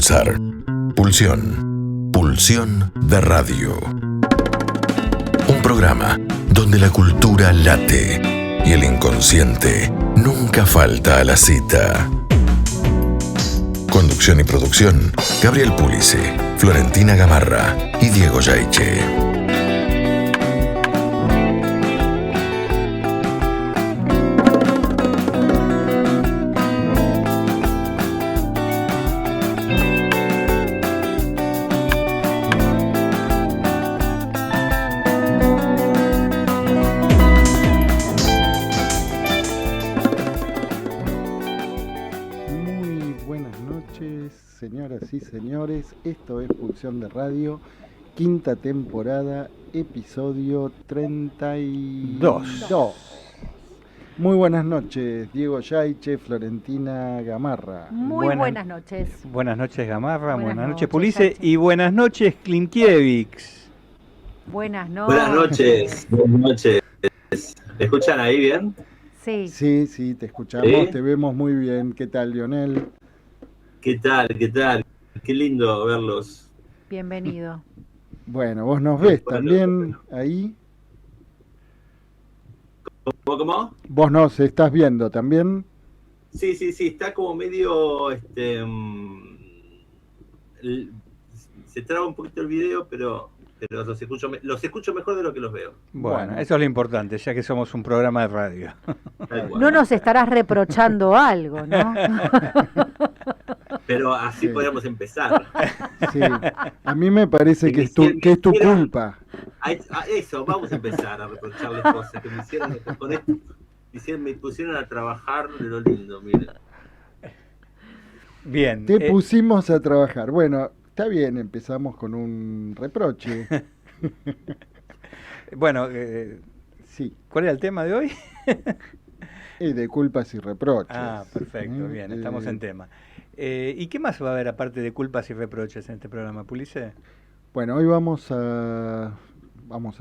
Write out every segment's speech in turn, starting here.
pulsar. Pulsión. Pulsión de radio. Un programa donde la cultura late y el inconsciente nunca falta a la cita. Conducción y producción, Gabriel Pulice, Florentina Gamarra y Diego Yaiche. Señoras y señores, esto es Pulsión de Radio, quinta temporada, episodio 32. Muy buenas noches, Diego Yaiche, Florentina Gamarra. Muy buenas noches. Buenas noches, Gamarra, buenas noches, noches, Pulice, Yaiche. y buenas noches, Klimkiewicz. Buenas noches. Buenas noches, buenas noches. ¿Me escuchan ahí bien? Sí. Sí, te escuchamos, ¿Sí? Te vemos muy bien. ¿Qué tal, Lionel? ¿Qué tal? Qué lindo verlos. Bienvenido. Bueno, vos nos ves Bueno, también ahí. ¿Cómo? Vos nos estás viendo también. Sí, está como medio, se traba un poquito el video, pero los escucho mejor de lo que los veo. Bueno, eso es lo importante, ya que somos un programa de radio. Tal cual. No nos estarás reprochando algo, ¿no? Pero así Sí. podríamos empezar. Sí. A mí me parece que es tu hicieron- culpa. A eso, vamos a empezar a reprocharles cosas que me hicieron con esto. Me pusieron a trabajar de lo lindo, miren. Bien. Te pusimos a trabajar. Bueno, está bien, empezamos con un reproche. Bueno, Sí, ¿cuál era el tema de hoy? de culpas y reproches. Ah, perfecto, bien, estamos en tema. ¿Y qué más va a haber aparte de culpas y reproches en este programa, Pulice? Bueno, hoy vamos a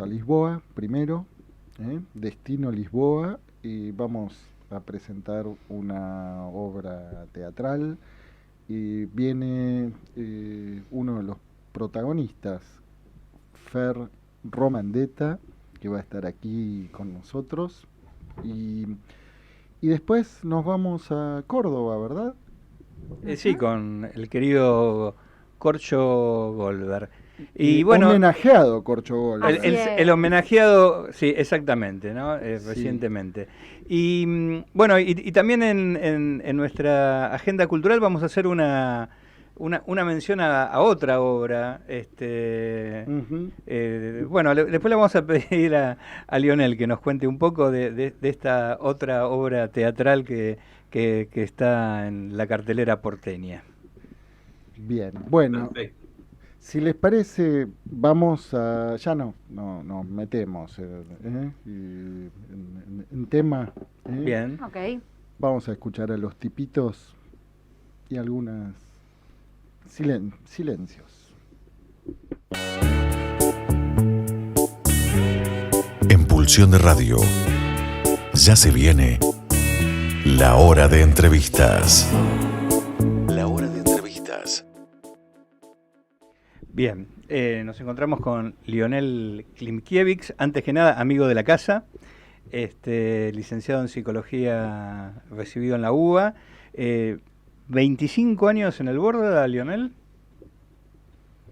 Lisboa primero, Destino Lisboa, y vamos a presentar una obra teatral. Y viene uno de los protagonistas, Fer Romandeta, que va a estar aquí con nosotros. Y después nos vamos a Córdoba, ¿verdad? Sí, con el querido Corcho Goldberg. Y bueno, homenajeado Corcho Goldberg. Así es. el homenajeado, sí, exactamente, ¿no? Sí. Recientemente. Y bueno, y también en nuestra agenda cultural vamos a hacer una mención a otra obra. Ujú. Bueno, después le vamos a pedir a Lionel que nos cuente un poco de esta otra obra teatral que está en la cartelera porteña. Bien, bueno. Perfecto. Si les parece, vamos a... Ya nos metemos en tema. Bien. Ok. Vamos a escuchar a los tipitos y algunas silencios. En Pulsión de Radio, ya se viene la hora de entrevistas. La hora de entrevistas. Bien, nos encontramos con Lionel Klimkiewicz, antes que nada amigo de la casa, licenciado en psicología, recibido en la UBA, 25 años en el Borda, Lionel.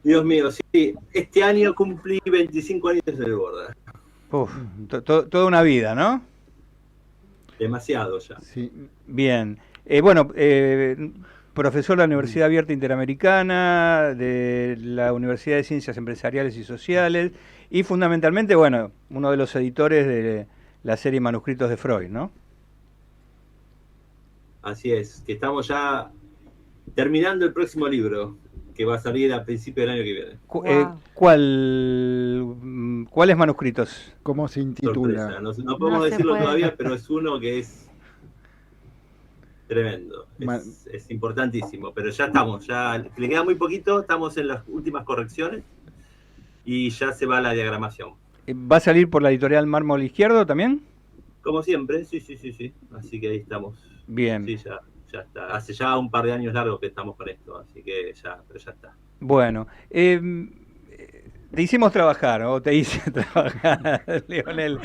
Dios mío, sí, este año cumplí 25 años en el Borda. Uf, toda una vida, ¿no? Demasiado ya. Sí, Bien, bueno, profesor de la Universidad Abierta Interamericana, de la Universidad de Ciencias Empresariales y Sociales, y fundamentalmente, bueno, uno de los editores de la serie Manuscritos de Freud, ¿no? Así es, que estamos ya terminando el próximo libro, que va a salir a principios del año que viene. Wow. ¿Cuáles manuscritos? ¿cómo se intitula? Sorpresa, no podemos No se decirlo puede. todavía, pero es uno que es tremendo, Ma- es importantísimo, pero ya estamos, ya le queda muy poquito, estamos en las últimas correcciones y ya se va la diagramación. ¿Va a salir por la editorial Mármol Izquierdo también? Como siempre, sí, así que ahí estamos. Bien. Sí, ya está. Hace ya un par de años largos que estamos con esto, así que pero ya está. Bueno, te hicimos trabajar, o te hice trabajar, Leonel.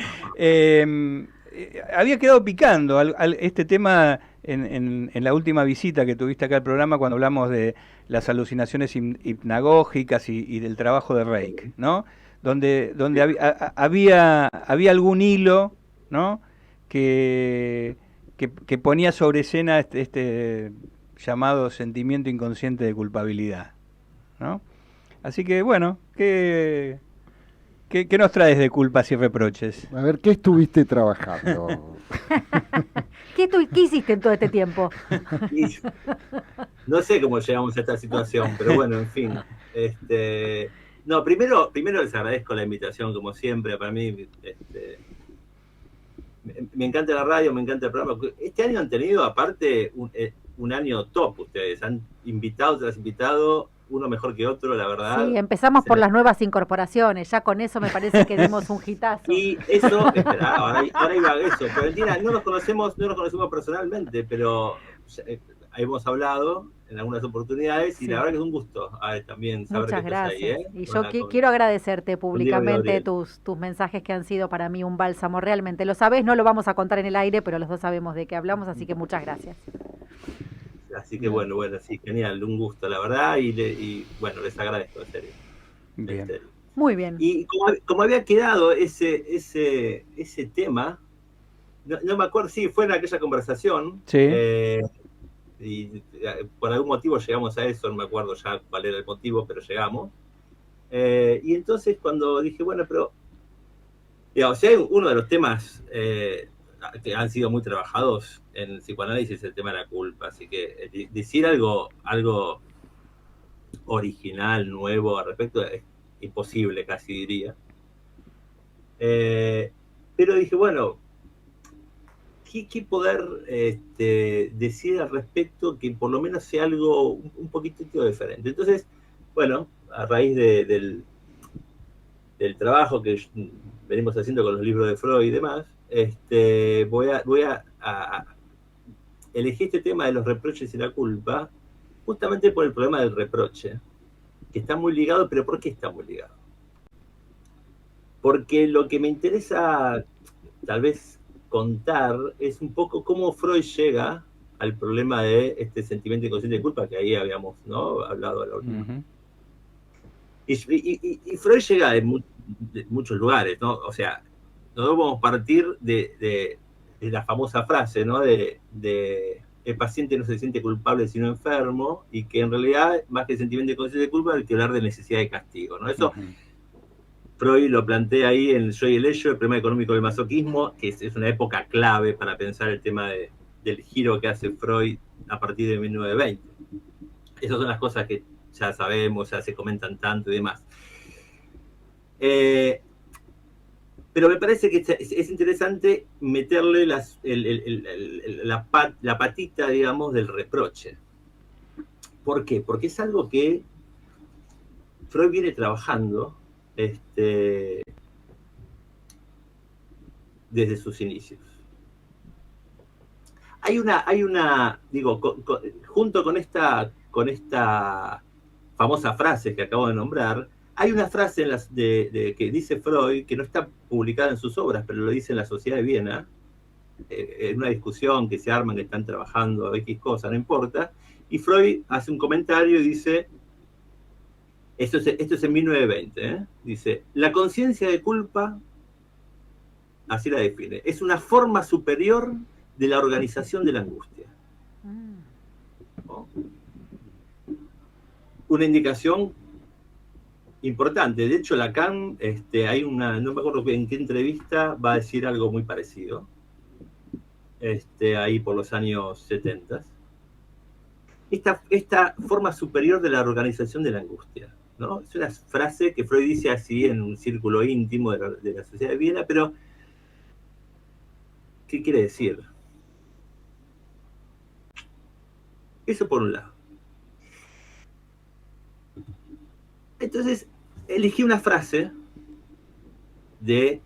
Había quedado picando este tema en la última visita que tuviste acá al programa cuando hablamos de las alucinaciones hipnagógicas y del trabajo de Reik, ¿no? Donde había algún hilo, ¿no? que ponía sobre escena este llamado sentimiento inconsciente de culpabilidad, ¿no? Así que, bueno, ¿qué nos traes de culpas y reproches? A ver, ¿qué estuviste trabajando? ¿Qué hiciste en todo este tiempo? No sé cómo llegamos a esta situación, pero bueno, en fin. No, primero les agradezco la invitación, como siempre. Para mí, me encanta la radio, me encanta el programa. Este año han tenido, aparte, un año top ustedes. Han invitado, tras invitado, uno mejor que otro, la verdad. Sí, empezamos por las nuevas incorporaciones. Ya con eso me parece que dimos un hitazo. Y eso, ahora iba a eso. Valentina, no nos conocemos personalmente, pero hemos hablado en algunas oportunidades y la verdad que es un gusto también saber Muchas que estás gracias. ahí. Y yo quiero agradecerte públicamente Gabriel. tus mensajes que han sido para mí un bálsamo. Realmente lo sabés, no lo vamos a contar en el aire, pero los dos sabemos de qué hablamos, así que muchas gracias. Así que bueno, sí, genial, un gusto, la verdad, y bueno, les agradezco, en serio. Bien. Muy bien. Y como había quedado ese tema, no me acuerdo, sí, fue en aquella conversación. Sí. Y por algún motivo llegamos a eso, no me acuerdo ya cuál era el motivo, pero llegamos. Y entonces cuando dije, bueno, pero digamos, si hay uno de los temas que han sido muy trabajados en el psicoanálisis, el tema de la culpa, así que decir algo original, nuevo al respecto es imposible, casi diría. Pero dije, bueno, ¿qué poder decir al respecto que por lo menos sea algo un poquitito diferente? Entonces, bueno, a raíz del trabajo que venimos haciendo con los libros de Freud y demás, voy a elegir este tema de los reproches y la culpa justamente por el problema del reproche, que está muy ligado, pero ¿por qué está muy ligado? Porque lo que me interesa tal vez contar es un poco cómo Freud llega al problema de este sentimiento inconsciente de culpa, que ahí habíamos, ¿no?, hablado a la última. Uh-huh. Y Freud llega de muchos lugares, ¿no? O sea, nosotros vamos a partir de la famosa frase, ¿no?, de el paciente no se siente culpable sino enfermo, y que en realidad, más que el sentimiento inconsciente de culpa, hay que hablar de necesidad de castigo, ¿no? Eso Freud lo plantea ahí en Yo y el Ello, el problema económico del masoquismo, que es una época clave para pensar el tema del giro que hace Freud a partir de 1920. Esas son las cosas que ya sabemos, ya se comentan tanto y demás. Pero me parece que es interesante meterle la patita, digamos, del reproche. ¿Por qué? Porque es algo que Freud viene trabajando desde sus inicios. Hay una digo, junto con esta famosa frase que acabo de nombrar, hay una frase que dice Freud, que no está publicada en sus obras, pero lo dice en la Sociedad de Viena, en una discusión que se arman, que están trabajando X cosa, no importa, y Freud hace un comentario y dice, esto es en 1920, dice, la conciencia de culpa, así la define, es una forma superior de la organización de la angustia. ¿No? Una indicación importante. De hecho, Lacan, hay no me acuerdo en qué entrevista, va a decir algo muy parecido, ahí por los años 70. Esta forma superior de la organización de la angustia, ¿no? Es una frase que Freud dice así en un círculo íntimo de la Sociedad de Viena, pero ¿qué quiere decir? Eso por un lado. Entonces, elegí una frase del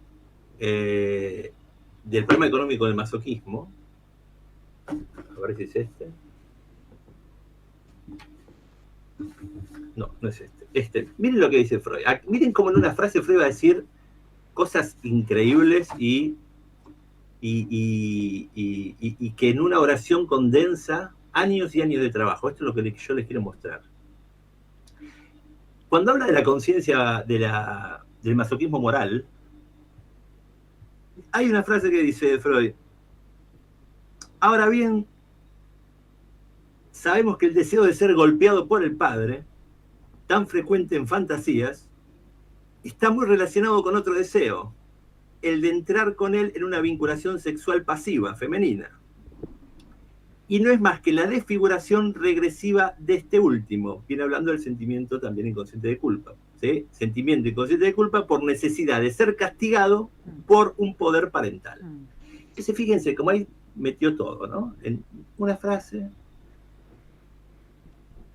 problema económico del masoquismo. A ver si es este. No, no es este. Miren lo que dice Freud. Miren cómo en una frase Freud va a decir cosas increíbles y que en una oración condensa años y años de trabajo. Esto es lo que yo les quiero mostrar. Cuando habla de la conciencia del masoquismo moral, hay una frase que dice Freud: ahora bien, sabemos que el deseo de ser golpeado por el padre, tan frecuente en fantasías, está muy relacionado con otro deseo, el de entrar con él en una vinculación sexual pasiva, femenina. Y no es más que la desfiguración regresiva de este último. Viene hablando del sentimiento también inconsciente de culpa. ¿Sí? Sentimiento inconsciente de culpa por necesidad de ser castigado por un poder parental. Entonces, fíjense cómo ahí metió todo, ¿no? En una frase.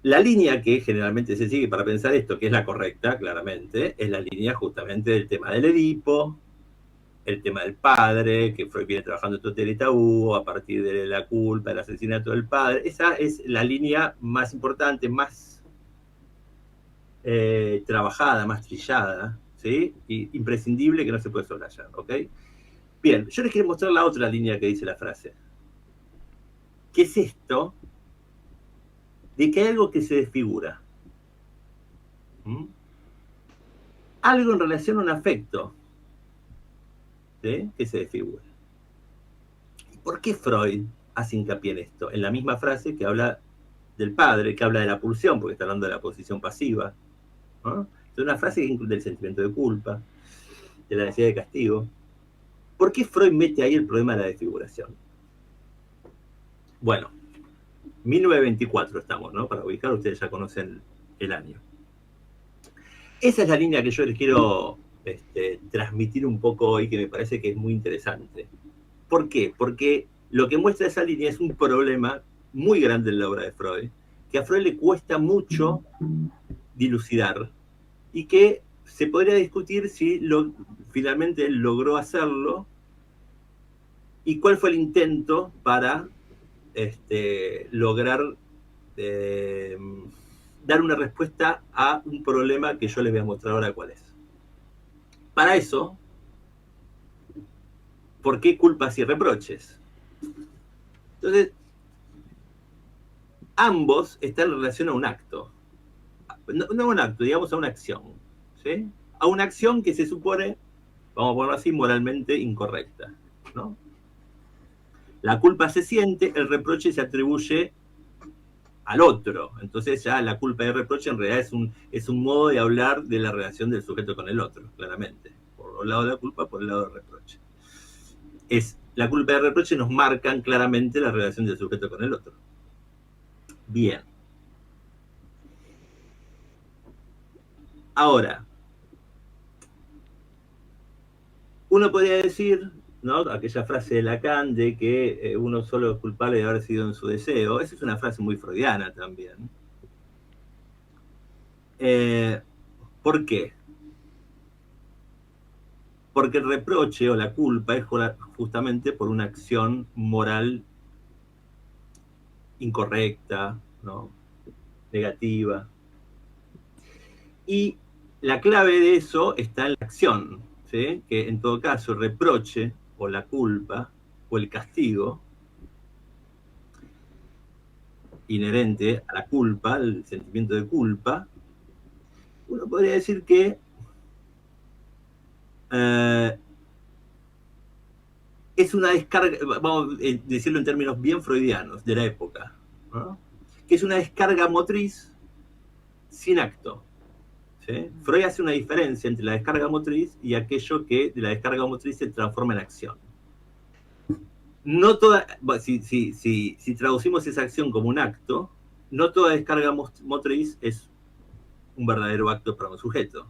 La línea que generalmente se sigue para pensar esto, que es la correcta, claramente, es la línea justamente del tema del Edipo, el tema del padre, que Freud viene trabajando Totel y Tabú, a partir de la culpa, del asesinato del padre. Esa es la línea más importante, más trabajada, más trillada, ¿sí? Y imprescindible, que no se puede soslayar, ¿ok? Bien, yo les quiero mostrar la otra línea que dice la frase. ¿Qué es esto? De que hay algo que se desfigura. Algo en relación a un afecto, ¿sí? Que se desfigura. ¿Por qué Freud hace hincapié en esto? En la misma frase que habla del padre, que habla de la pulsión, porque está hablando de la posición pasiva, ¿no? Es una frase que incluye el sentimiento de culpa, de la necesidad de castigo. ¿Por qué Freud mete ahí el problema de la desfiguración? Bueno, 1924 estamos, ¿no? Para ubicar, ustedes ya conocen el año. Esa es la línea que yo les quiero transmitir un poco hoy, que me parece que es muy interesante. ¿Por qué? Porque lo que muestra esa línea es un problema muy grande en la obra de Freud, que a Freud le cuesta mucho dilucidar y que se podría discutir si finalmente él logró hacerlo y cuál fue el intento para lograr dar una respuesta a un problema que yo les voy a mostrar ahora cuál es. Para eso, ¿por qué culpas y reproches? Entonces, ambos están en relación a un acto. No a un acto, digamos a una acción. ¿Sí? A una acción que se supone, vamos a ponerlo así, moralmente incorrecta, ¿no? La culpa se siente, el reproche se atribuye al otro. Entonces ya la culpa y el reproche en realidad es un modo de hablar de la relación del sujeto con el otro, claramente. Por el lado de la culpa, por el lado del reproche. La culpa y el reproche nos marcan claramente la relación del sujeto con el otro. Bien. Ahora, uno podría decir, ¿no? Aquella frase de Lacan de que uno solo es culpable de haber sido en su deseo. Esa es una frase muy freudiana también. ¿Por qué? Porque el reproche o la culpa es justamente por una acción moral incorrecta, ¿no? Negativa. Y la clave de eso está en la acción, ¿sí? Que en todo caso el reproche o la culpa o el castigo inherente a la culpa, el sentimiento de culpa, uno podría decir que es una descarga, vamos a decirlo en términos bien freudianos de la época, ¿no? Que es una descarga motriz sin acto. ¿Sí? Freud hace una diferencia entre la descarga motriz y aquello que de la descarga motriz se transforma en acción. No toda, si traducimos esa acción como un acto, no toda descarga motriz es un verdadero acto para un sujeto.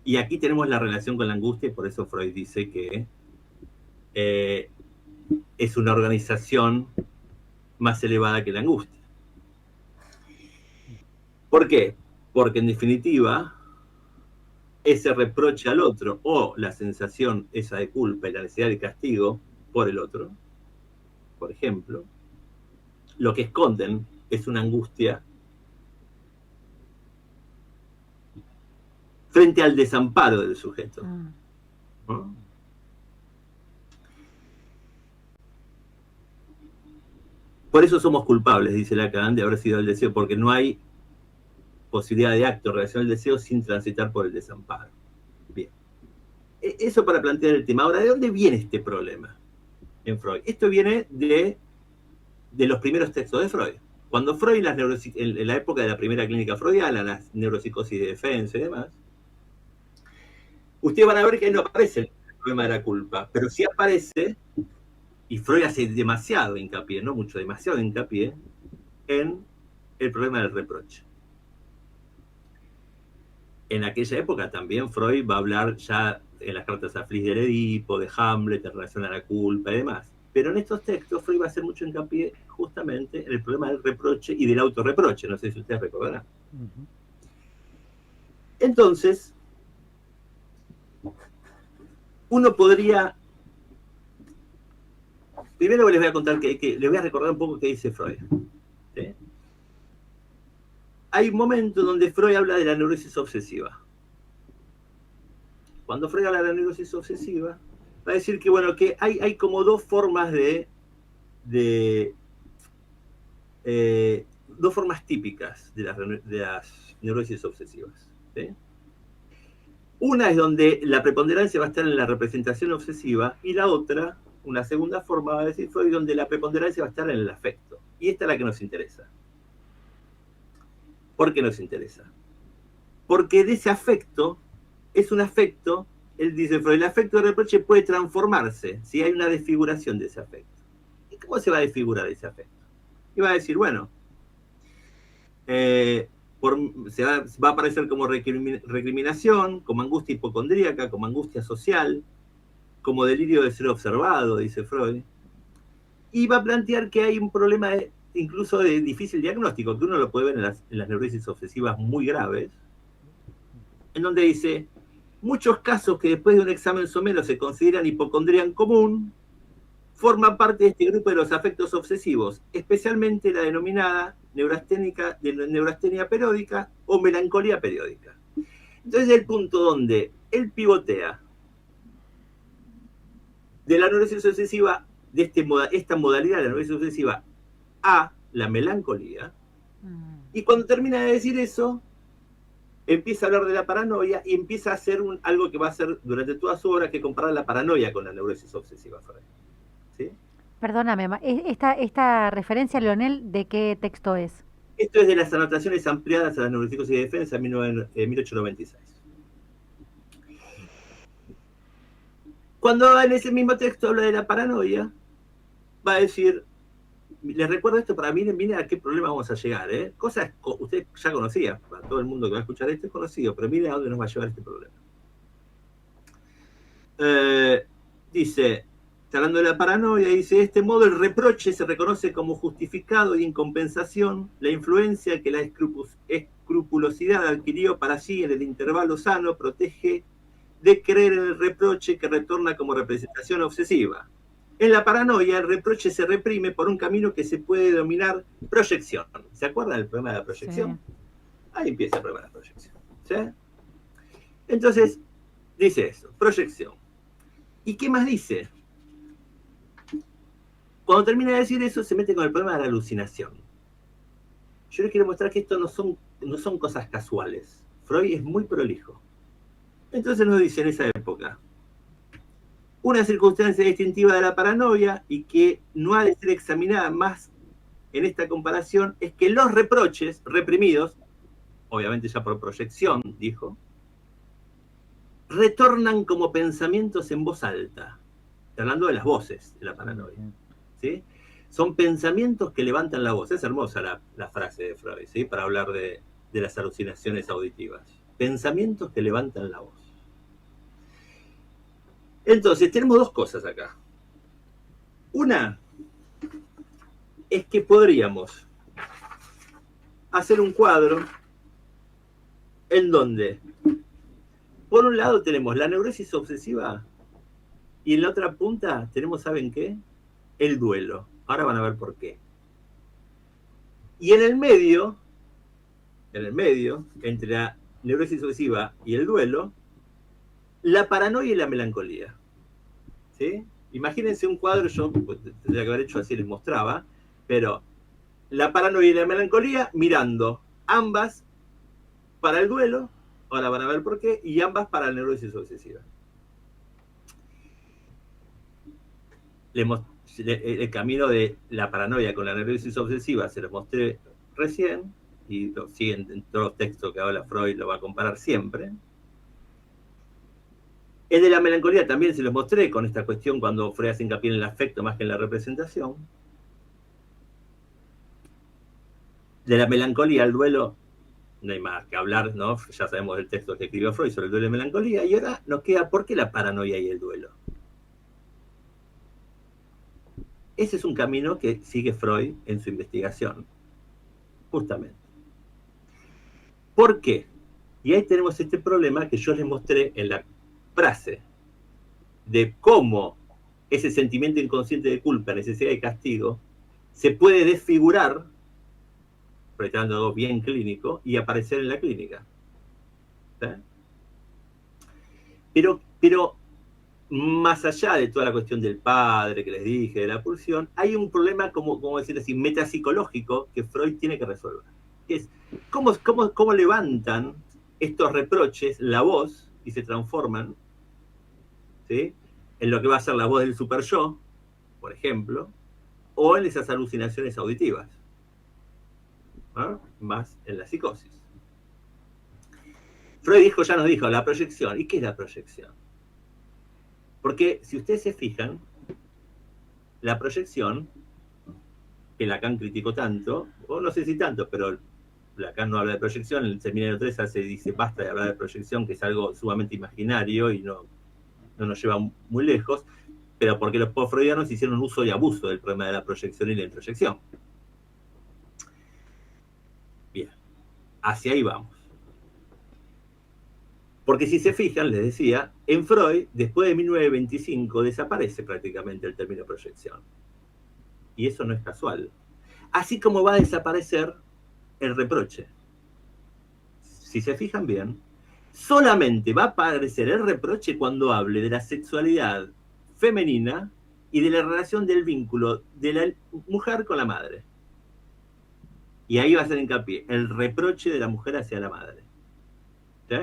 Y aquí tenemos la relación con la angustia, y por eso Freud dice que es una organización más elevada que la angustia. ¿Por qué? Porque en definitiva, ese reproche al otro o la sensación esa de culpa y la necesidad de castigo por el otro, por ejemplo, lo que esconden es una angustia frente al desamparo del sujeto. ¿No? Por eso somos culpables, dice Lacan, de haber sido el deseo, porque no hay posibilidad de acto en relación al deseo sin transitar por el desamparo. Bien. Eso para plantear el tema. Ahora, ¿de dónde viene este problema en Freud? Esto viene de los primeros textos de Freud. Cuando Freud, en la época de la primera clínica freudiana, las neuropsicosis de defensa y demás, ustedes van a ver que no aparece el problema de la culpa, pero sí aparece, y Freud hace demasiado hincapié, no mucho, demasiado hincapié, en el problema del reproche. En aquella época también Freud va a hablar ya en las cartas a Fliss del Edipo, de Hamlet, en relación a la culpa y demás. Pero en estos textos Freud va a hacer mucho hincapié justamente en el problema del reproche y del autorreproche, no sé si ustedes recordarán. Entonces, uno podría... Primero les voy a contar les voy a recordar un poco qué dice Freud. ¿Sí? Hay un momento donde Freud habla de la neurosis obsesiva. Cuando Freud habla de la neurosis obsesiva, va a decir que, bueno, que hay como dos formas dos formas típicas de las neurosis obsesivas. ¿Sí? Una es donde la preponderancia va a estar en la representación obsesiva, y la otra, una segunda forma, va a decir Freud, donde la preponderancia va a estar en el afecto. Y esta es la que nos interesa. ¿Por qué nos interesa? Porque de ese afecto, es un afecto, él dice Freud, el afecto de reproche puede transformarse si hay una desfiguración de ese afecto. ¿Y cómo se va a desfigurar ese afecto? Y va a decir, bueno, va a aparecer como recriminación, como angustia hipocondríaca, como angustia social, como delirio de ser observado, dice Freud. Y va a plantear que hay un problema incluso de difícil diagnóstico, que uno lo puede ver en las neurosis obsesivas muy graves, en donde dice, muchos casos que después de un examen somero se consideran hipocondría en común, forman parte de este grupo de los afectos obsesivos, especialmente la denominada neurastenia periódica o melancolía periódica. Entonces el punto donde él pivotea de la neurosis obsesiva, de esta modalidad de la neurosis obsesiva, a la melancolía, y cuando termina de decir eso, empieza a hablar de la paranoia y empieza a hacer algo que va a hacer durante toda su obra, que comparar la paranoia con la neurosis obsesiva. ¿Sí? Perdóname, esta referencia, Leonel, ¿de qué texto es? Esto es de las anotaciones ampliadas a la neuropsicosis de defensa en 1896. Cuando en ese mismo texto habla de la paranoia, va a decir, les recuerdo esto para mí, miren a qué problema vamos a llegar, ¿eh? Cosas que usted ya conocía, para todo el mundo que va a escuchar esto es conocido, pero miren a dónde nos va a llevar este problema. Dice, está hablando de la paranoia, dice, de este modo el reproche se reconoce como justificado y en compensación la influencia que la escrupulosidad adquirió para sí en el intervalo sano protege de creer en el reproche que retorna como representación obsesiva. En la paranoia, el reproche se reprime por un camino que se puede denominar proyección. ¿Se acuerdan del problema de la proyección? Sí. Ahí empieza el problema de la proyección. ¿Sí? Entonces, dice eso, proyección. ¿Y qué más dice? Cuando termina de decir eso, se mete con el problema de la alucinación. Yo les quiero mostrar que esto no son cosas casuales. Freud es muy prolijo. Entonces nos dice en esa época, una circunstancia distintiva de la paranoia y que no ha de ser examinada más en esta comparación es que los reproches reprimidos, obviamente ya por proyección, dijo, retornan como pensamientos en voz alta. Está hablando de las voces de la paranoia. ¿Sí? Son pensamientos que levantan la voz. Es hermosa la frase de Freud, ¿sí? Para hablar de las alucinaciones auditivas. Pensamientos que levantan la voz. Entonces, tenemos dos cosas acá. Una es que podríamos hacer un cuadro en donde, por un lado tenemos la neurosis obsesiva y en la otra punta tenemos, ¿saben qué? El duelo. Ahora van a ver por qué. Y en el medio, entre neurosis obsesiva y el duelo, la paranoia y la melancolía. ¿Sí? Imagínense un cuadro, yo tendría que haber hecho así, les mostraba, pero la paranoia y la melancolía mirando ambas para el duelo, ahora van a ver por qué, y ambas para la neurosis obsesiva. El camino de la paranoia con la neurosis obsesiva se lo mostré recién, y lo siguen en todos los textos que habla Freud, lo va a comparar siempre. El de la melancolía también se los mostré con esta cuestión cuando Freud hace hincapié en el afecto más que en la representación. De la melancolía al duelo no hay más que hablar, ¿no? Ya sabemos del texto que escribió Freud sobre el duelo y melancolía, y ahora nos queda ¿por qué la paranoia y el duelo? Ese es un camino que sigue Freud en su investigación, justamente. ¿Por qué? Y ahí tenemos este problema que yo les mostré en la frase de cómo ese sentimiento inconsciente de culpa, necesidad y castigo se puede desfigurar, proyectando algo bien clínico, y aparecer en la clínica. ¿Sí? Pero más allá de toda la cuestión del padre que les dije, de la pulsión, hay un problema, como decir así, metapsicológico que Freud tiene que resolver. Que es cómo levantan estos reproches la voz y se transforman, ¿sí?, en lo que va a ser la voz del super yo, por ejemplo, o en esas alucinaciones auditivas, ¿no?, más en la psicosis. Freud ya nos dijo, la proyección. ¿Y qué es la proyección? Porque si ustedes se fijan, la proyección, que Lacan criticó tanto, o no sé si tanto, pero Lacan no habla de proyección, en el seminario 3 dice basta de hablar de proyección, que es algo sumamente imaginario y no nos lleva muy lejos, pero porque los post-freudianos hicieron uso y abuso del problema de la proyección y la introyección. Bien, hacia ahí vamos. Porque si se fijan, les decía, en Freud, después de 1925, desaparece prácticamente el término proyección. Y eso no es casual. Así como va a desaparecer el reproche. Si se fijan bien, solamente va a aparecer el reproche cuando hable de la sexualidad femenina y de la relación del vínculo de la mujer con la madre. Y ahí va a ser hincapié, el reproche de la mujer hacia la madre. ¿Sí?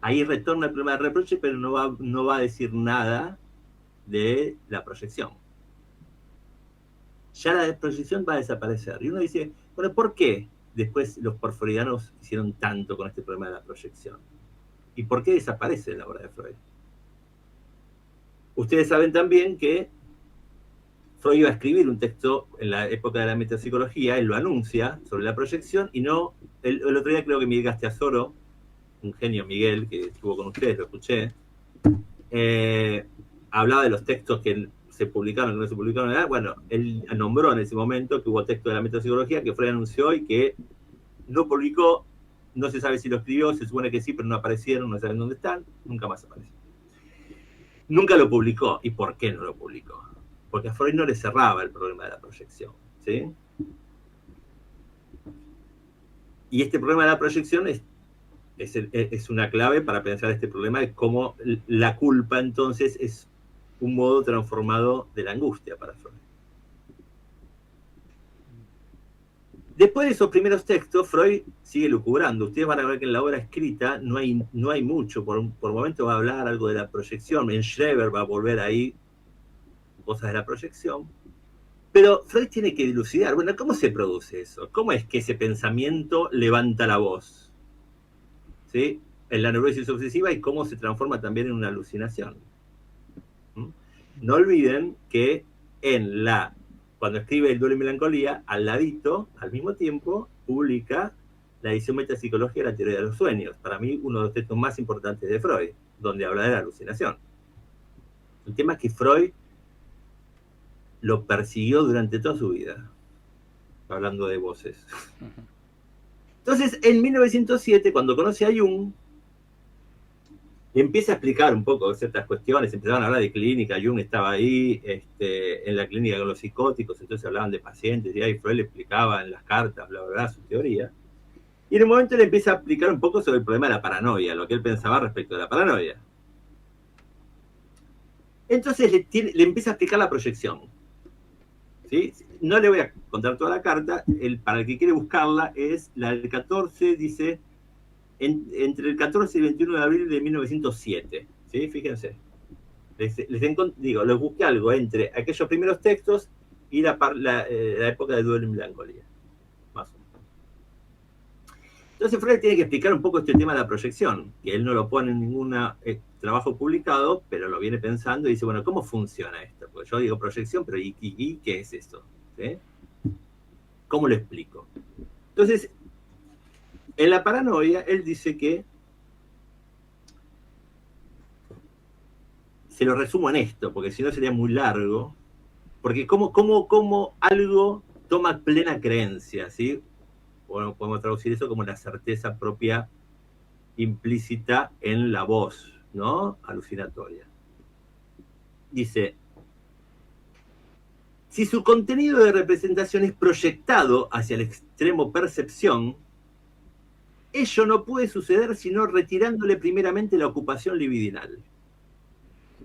Ahí retorna el problema del reproche, pero no va a decir nada de la proyección. Ya la proyección va a desaparecer. Y uno dice, bueno, ¿por qué después los porfirianos hicieron tanto con este problema de la proyección? ¿Y por qué desaparece en la obra de Freud? Ustedes saben también que Freud iba a escribir un texto en la época de la metapsicología, él lo anuncia sobre la proyección, y no, el otro día creo que Miguel Gasteazoro, un genio Miguel, que estuvo con ustedes, lo escuché, hablaba de los textos que se publicaron, que no se publicaron. Bueno, él nombró en ese momento que hubo textos de la metapsicología que Freud anunció y que no publicó, no se sabe si lo escribió, se supone que sí, pero no aparecieron, no saben dónde están, nunca más aparecieron. Nunca lo publicó. ¿Y por qué no lo publicó? Porque a Freud no le cerraba el problema de la proyección, ¿sí? Y este problema de la proyección es una clave para pensar este problema de cómo la culpa entonces es un modo transformado de la angustia para Freud. Después de esos primeros textos, Freud sigue lucubrando. Ustedes van a ver que en la obra escrita no hay mucho. Por momentos va a hablar algo de la proyección. En Schreber va a volver ahí cosas de la proyección. Pero Freud tiene que dilucidar. Bueno, ¿cómo se produce eso? ¿Cómo es que ese pensamiento levanta la voz? ¿Sí? En la neurosis obsesiva y cómo se transforma también en una alucinación. No olviden que cuando escribe El duelo y melancolía, al ladito, al mismo tiempo, publica la edición Metapsicología de la teoría de los sueños. Para mí, uno de los textos más importantes de Freud, donde habla de la alucinación. El tema es que Freud lo persiguió durante toda su vida, hablando de voces. Entonces, en 1907, cuando conoce a Jung, empieza a explicar un poco ciertas cuestiones, empezaban a hablar de clínica, Jung estaba ahí en la clínica con los psicóticos, entonces hablaban de pacientes, y ahí Freud le explicaba en las cartas, bla, bla, bla, su teoría. Y en un momento le empieza a explicar un poco sobre el problema de la paranoia, lo que él pensaba respecto de la paranoia. Entonces le empieza a explicar la proyección. ¿Sí? No le voy a contar toda la carta, para el que quiere buscarla es la del 14, dice, entre el 14 y el 21 de abril de 1907. ¿Sí? Fíjense. Les busqué algo entre aquellos primeros textos y la época de Duelo y Melancolía. Más o menos. Entonces Freud tiene que explicar un poco este tema de la proyección, que él no lo pone en ningún trabajo publicado, pero lo viene pensando y dice, bueno, ¿cómo funciona esto? Porque yo digo proyección, pero ¿y qué es esto? ¿Sí? ¿Cómo lo explico? Entonces, en la paranoia, él dice que, se lo resumo en esto, porque si no sería muy largo, porque cómo algo toma plena creencia, ¿sí? Bueno, podemos traducir eso como la certeza propia implícita en la voz, ¿no? Alucinatoria. Dice, si su contenido de representación es proyectado hacia el extremo percepción, ello no puede suceder sino retirándole primeramente la ocupación libidinal.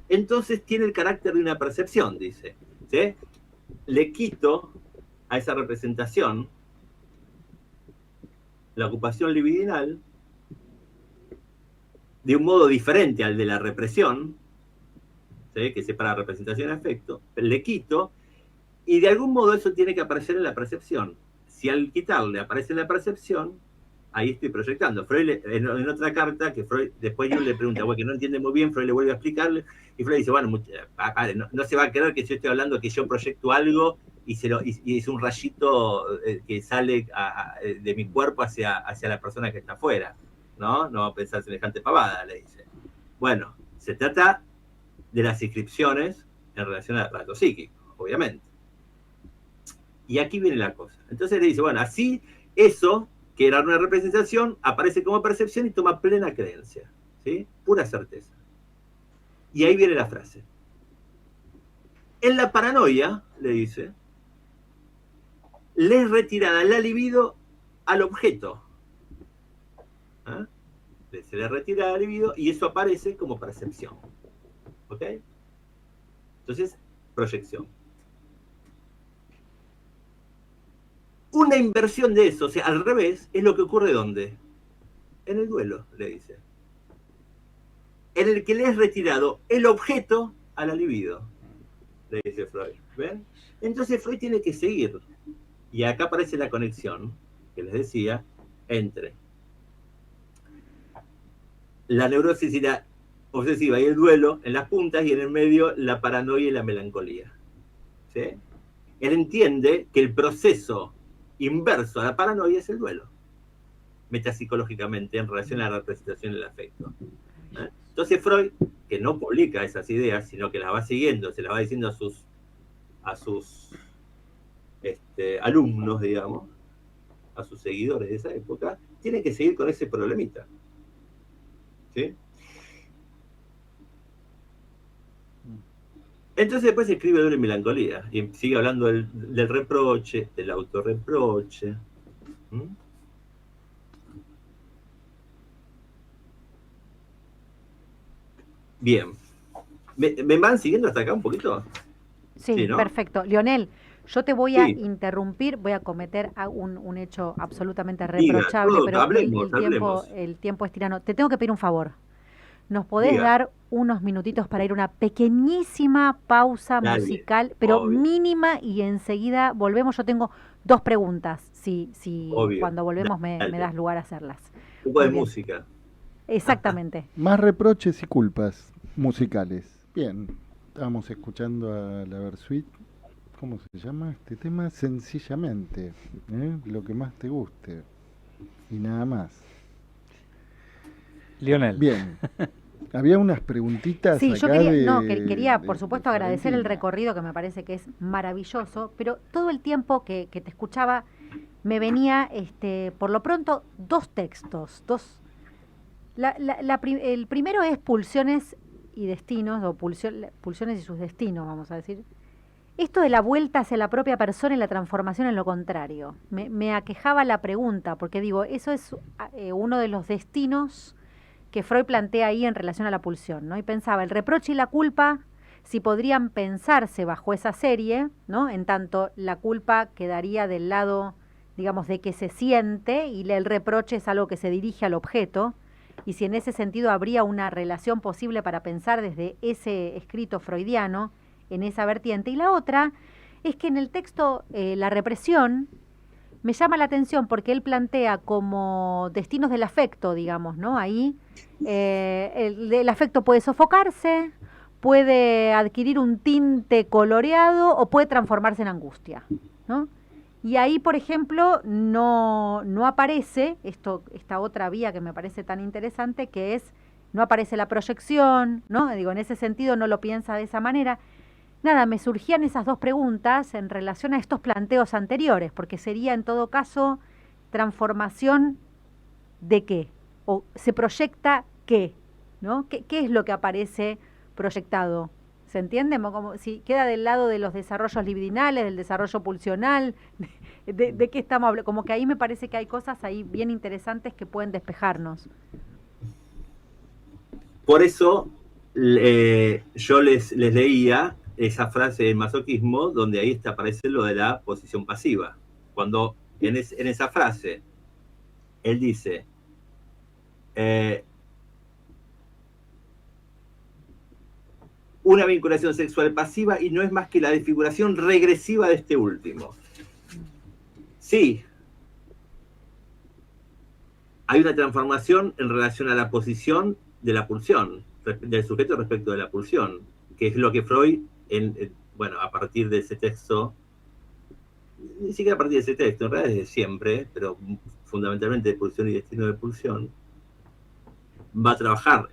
Entonces tiene el carácter de una percepción, dice. ¿Sí? Le quito a esa representación la ocupación libidinal de un modo diferente al de la represión, ¿sí? Que separa representación y afecto, le quito, y de algún modo eso tiene que aparecer en la percepción. Si al quitarle aparece en la percepción, ahí estoy proyectando. Freud, en otra carta, que Freud, después yo le pregunta, bueno, que no entiende muy bien, Freud le vuelve a explicarle, y Freud dice, bueno, no se va a creer que yo estoy hablando que yo proyecto algo y es un rayito que sale de mi cuerpo hacia la persona que está afuera, ¿no? No va a pensar semejante pavada, le dice. Bueno, se trata de las inscripciones en relación al aparato psíquico, obviamente. Y aquí viene la cosa. Entonces le dice, bueno, así eso, que era una representación, aparece como percepción y toma plena creencia, ¿sí? Pura certeza. Y ahí viene la frase. En la paranoia, le dice, le es retirada la libido al objeto. ¿Ah? Se le retira la libido y eso aparece como percepción. ¿Ok? Entonces, proyección. Una inversión de eso, o sea, al revés, es lo que ocurre ¿dónde? En el duelo, le dice. En el que le es retirado el objeto a la libido, le dice Freud. ¿Ven? Entonces Freud tiene que seguir. Y acá aparece la conexión, que les decía, entre la neurosis y la obsesiva y el duelo en las puntas y en el medio la paranoia y la melancolía. ¿Sí? Él entiende que el proceso inverso a la paranoia es el duelo, metapsicológicamente, en relación a la representación del afecto. ¿Eh? Entonces Freud, que no publica esas ideas, sino que las va siguiendo, se las va diciendo a sus alumnos, digamos, a sus seguidores de esa época, tiene que seguir con ese problemita. ¿Sí? Entonces después escribe Duelo y Melancolía y sigue hablando del reproche, del autorreproche. Bien. ¿Me van siguiendo hasta acá un poquito? Sí, ¿no? Perfecto. Lionel, yo te voy a interrumpir, voy a cometer un hecho absolutamente reprochable, pero el tiempo es tirano. Te tengo que pedir un favor. ¿Nos podés dar unos minutitos para ir a una pequeñísima pausa musical, pero mínima, y enseguida volvemos? Yo tengo 2 preguntas, si cuando volvemos me das lugar a hacerlas. Un poco de música. Exactamente. Más reproches y culpas musicales. Bien, estábamos escuchando a la Versuit. ¿Cómo se llama este tema? Sencillamente, lo que más te guste y nada más. Lionel. Bien. Había unas preguntitas. Sí, yo quería, por supuesto, agradecer el recorrido, que me parece que es maravilloso, pero todo el tiempo que te escuchaba me venía, por lo pronto, 2 textos. El primero es Pulsiones y Destinos, o Pulsiones y sus destinos, vamos a decir. esto de la vuelta hacia la propia persona y la transformación en lo contrario. Me aquejaba la pregunta, porque digo, eso es uno de los destinos que Freud plantea ahí en relación a la pulsión, ¿no? Y pensaba, el reproche y la culpa, si podrían pensarse bajo esa serie, ¿no? En tanto la culpa quedaría del lado, digamos, de que se siente, y el reproche es algo que se dirige al objeto, y si en ese sentido habría una relación posible para pensar desde ese escrito freudiano, en esa vertiente. Y la otra es que en el texto la represión me llama la atención porque él plantea como destinos del afecto, digamos, ¿no? Ahí el afecto puede sofocarse, puede adquirir un tinte coloreado o puede transformarse en angustia, ¿no? Y ahí, por ejemplo, no aparece esta otra vía que me parece tan interesante, que es, no aparece la proyección, ¿no? Digo, en ese sentido no lo piensa de esa manera. Nada, me surgían esas dos preguntas en relación a estos planteos anteriores, porque sería en todo caso transformación de qué, o se proyecta qué, ¿no? ¿Qué es lo que aparece proyectado? ¿Se entiende? Como si queda del lado de los desarrollos libidinales, del desarrollo pulsional, de qué estamos hablando. Como que ahí me parece que hay cosas ahí bien interesantes que pueden despejarnos. Por eso yo les leía esa frase de masoquismo, donde ahí aparece lo de la posición pasiva. Cuando en esa frase él dice, una vinculación sexual pasiva y no es más que la desfiguración regresiva de este último. Sí, hay una transformación en relación a la posición de la pulsión, del sujeto respecto de la pulsión, que es lo que Freud, bueno, a partir de ese texto, ni siquiera a partir de ese texto, en realidad desde siempre, pero fundamentalmente de pulsión y destino de pulsión, va a trabajar.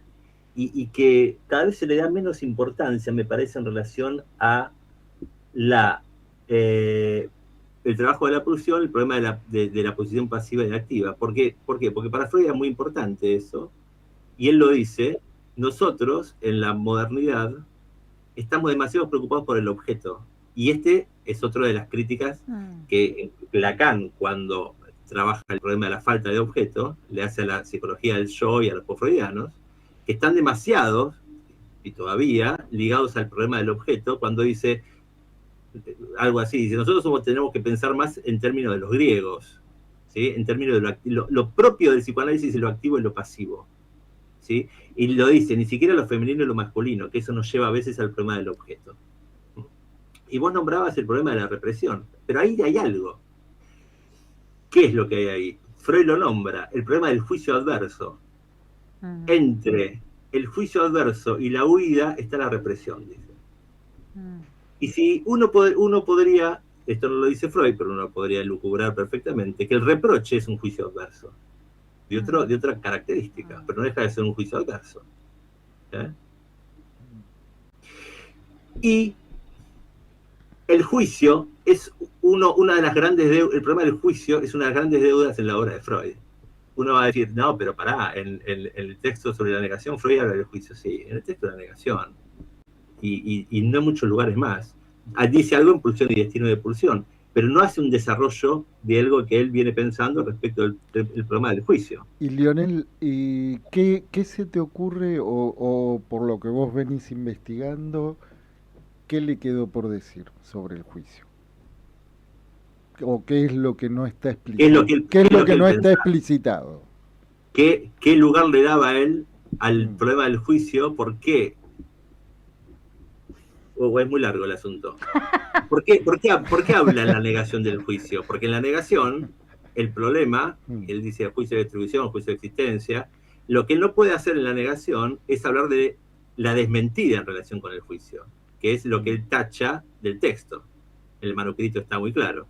Y que cada vez se le da menos importancia, me parece, en relación a el trabajo de la pulsión, el problema de la posición pasiva y la activa. ¿Por qué? Porque para Freud es muy importante eso, y él lo dice, nosotros en la modernidad estamos demasiado preocupados por el objeto. Y es otra de las críticas que Lacan, cuando trabaja el problema de la falta de objeto, le hace a la psicología del yo y a los post-freudianos, que están demasiados, y todavía, ligados al problema del objeto, cuando dice algo así, dice, nosotros tenemos que pensar más en términos de los griegos, ¿sí? En términos de lo propio del psicoanálisis es lo activo y lo pasivo. ¿Sí? Y lo dice, ni siquiera lo femenino y lo masculino, que eso nos lleva a veces al problema del objeto. Y vos nombrabas el problema de la represión, pero ahí hay algo. ¿Qué es lo que hay ahí? Freud lo nombra, el problema del juicio adverso. Entre el juicio adverso y la huida está la represión, dice. Y si uno podría, esto no lo dice Freud, pero uno podría lucubrar perfectamente, que el reproche es un juicio adverso. De otra característica, pero no deja de ser un juicio adverso. Y el juicio es una de las grandes deudas, el problema del juicio es una de las grandes deudas en la obra de Freud. Uno va a decir, no, pero pará, en el texto sobre la negación, Freud habla del juicio, sí, en el texto de la negación, y no en muchos lugares más. Dice algo en pulsión y destino de pulsión, pero no hace un desarrollo de algo que él viene pensando respecto del problema del juicio. Y Lionel, ¿qué se te ocurre, o por lo que vos venís investigando, qué le quedó por decir sobre el juicio? ¿O qué es lo que no está explicitado? ¿Qué es lo que no está explicitado? ¿Qué lugar le daba a él al problema del juicio? ¿Por qué? Es muy largo el asunto. ¿Por qué habla en la negación del juicio? Porque en la negación, el problema, él dice juicio de distribución, juicio de existencia, lo que él no puede hacer en la negación es hablar de la desmentida en relación con el juicio, que es lo que él tacha del texto. En el manuscrito está muy claro.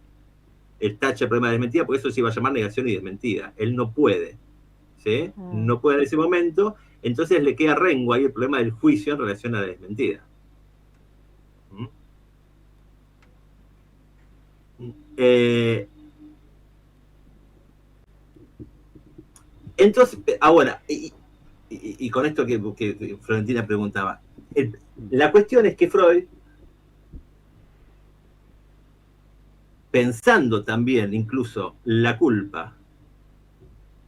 Él tacha el problema de desmentida, porque eso se iba a llamar negación y desmentida. Él no puede, ¿sí? No puede en ese momento, entonces le queda rengo ahí el problema del juicio en relación a la desmentida. Entonces, bueno, y con esto que Florentina preguntaba, la cuestión es que Freud pensando también incluso la culpa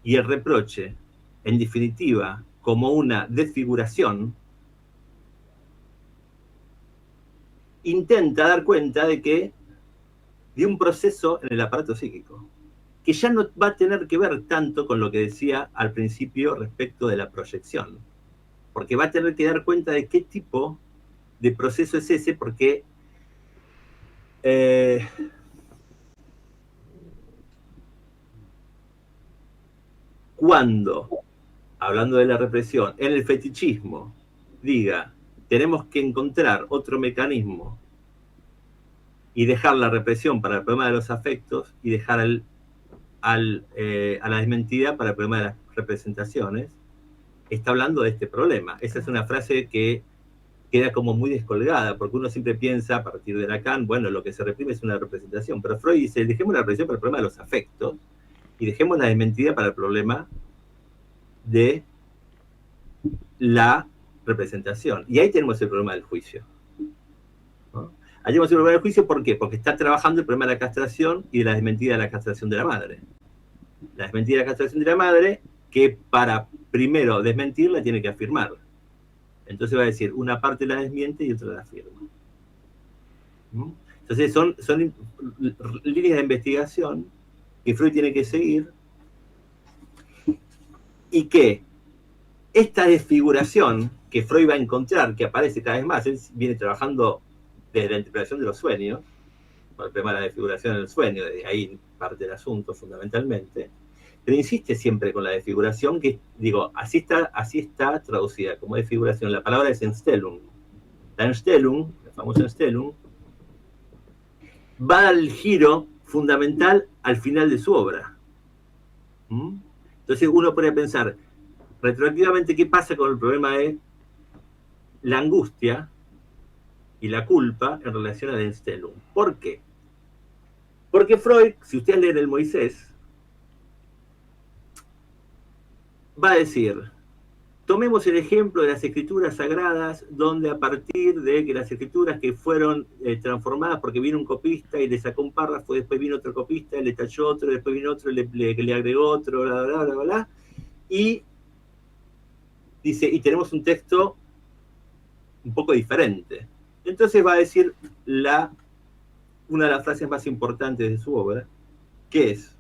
y el reproche, en definitiva, como una desfiguración, intenta dar cuenta de un proceso en el aparato psíquico, que ya no va a tener que ver tanto con lo que decía al principio respecto de la proyección, porque va a tener que dar cuenta de qué tipo de proceso es ese, porque cuando, hablando de la represión, en el fetichismo, diga, tenemos que encontrar otro mecanismo y dejar la represión para el problema de los afectos y dejar a la desmentida para el problema de las representaciones, está hablando de este problema. Esa es una frase que queda como muy descolgada, porque uno siempre piensa, a partir de Lacan, bueno, lo que se reprime es una representación, pero Freud dice, dejemos la represión para el problema de los afectos y dejemos la desmentida para el problema de la representación. Y ahí tenemos el problema del juicio, ¿no? Ahí tenemos el problema del juicio, ¿por qué? Porque está trabajando el problema de la castración y de la desmentida de la castración de la madre. La desmentida de la castración de la madre, que para primero desmentirla tiene que afirmar. Entonces va a decir, una parte la desmiente y otra la afirma. Entonces son líneas de investigación que Freud tiene que seguir, y que esta desfiguración que Freud va a encontrar, que aparece cada vez más, él viene trabajando desde la interpretación de los sueños, por el tema de la desfiguración del sueño, desde ahí parte del asunto fundamentalmente, pero insiste siempre con la desfiguración, que digo, así está traducida como desfiguración. La palabra es Entstellung. La Entstellung, la famosa Entstellung, va a dar el giro fundamental al final de su obra. Entonces uno puede pensar, retroactivamente, ¿qué pasa con el problema de la angustia y la culpa en relación a la Entstellung? ¿Por qué? Porque Freud, si ustedes leen el Moisés, va a decir, tomemos el ejemplo de las escrituras sagradas, donde a partir de que las escrituras que fueron transformadas porque vino un copista y le sacó un párrafo, después vino otro copista y le tachó otro, después vino otro y le agregó otro, bla, bla, bla, bla, bla, y dice, y tenemos un texto un poco diferente. Entonces va a decir una de las frases más importantes de su obra, que es,